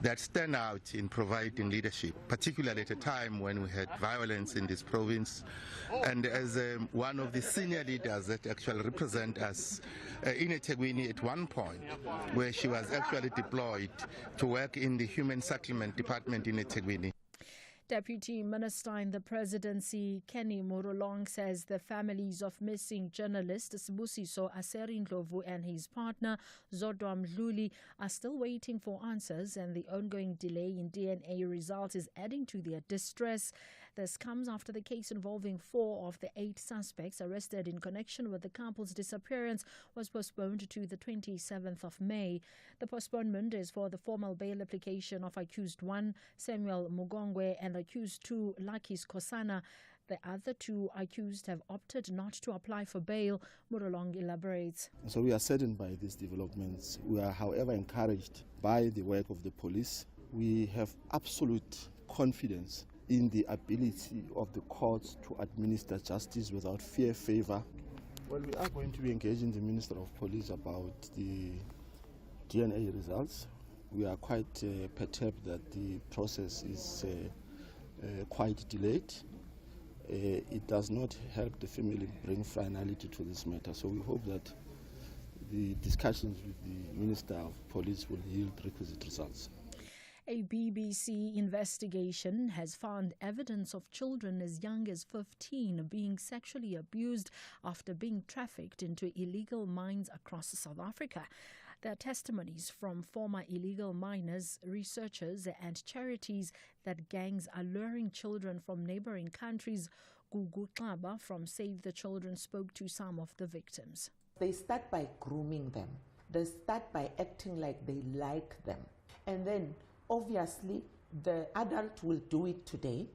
that stand out in providing leadership, particularly at a time when we had violence in this province. And as one of the senior leaders that actually represent us in eThekwini at one point, where she was actually deployed to work in the Human Settlement Department in eThekwini. Deputy Minister in the Presidency, Kenny Morolong, says the families of missing journalist Sibusiso Aserindlovu and his partner Zodwa Mdluli are still waiting for answers, and the ongoing delay in DNA results is adding to their distress. This comes after the case involving 4 of the 8 suspects arrested in connection with the couple's disappearance was postponed to the 27th of May. The postponement is for the formal bail application of accused 1, Samuel Mugongwe, and accused 2, Lucky Skosana. The other two accused have opted not to apply for bail. Morolong elaborates. So we are saddened by these developments. We are, however, encouraged by the work of the police. We have absolute confidence in the ability of the courts to administer justice without fear, favor. Well, we are going to be engaging the Minister of Police about the DNA results. We are quite perturbed that the process is quite delayed. It does not help the family bring finality to this matter. So we hope that the discussions with the Minister of Police will yield requisite results. A BBC investigation has found evidence of children as young as 15 being sexually abused after being trafficked into illegal mines across South Africa. There are testimonies from former illegal miners, researchers and charities that gangs are luring children from neighboring countries. Gugu Xaba from Save the Children spoke to some of the victims. They start by grooming them. They start by acting like they like them. And then, obviously, the adult will do it today.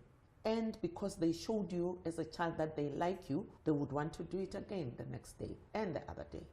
And because they showed you as a child that they like you, they would want to do it again the next day and the other day.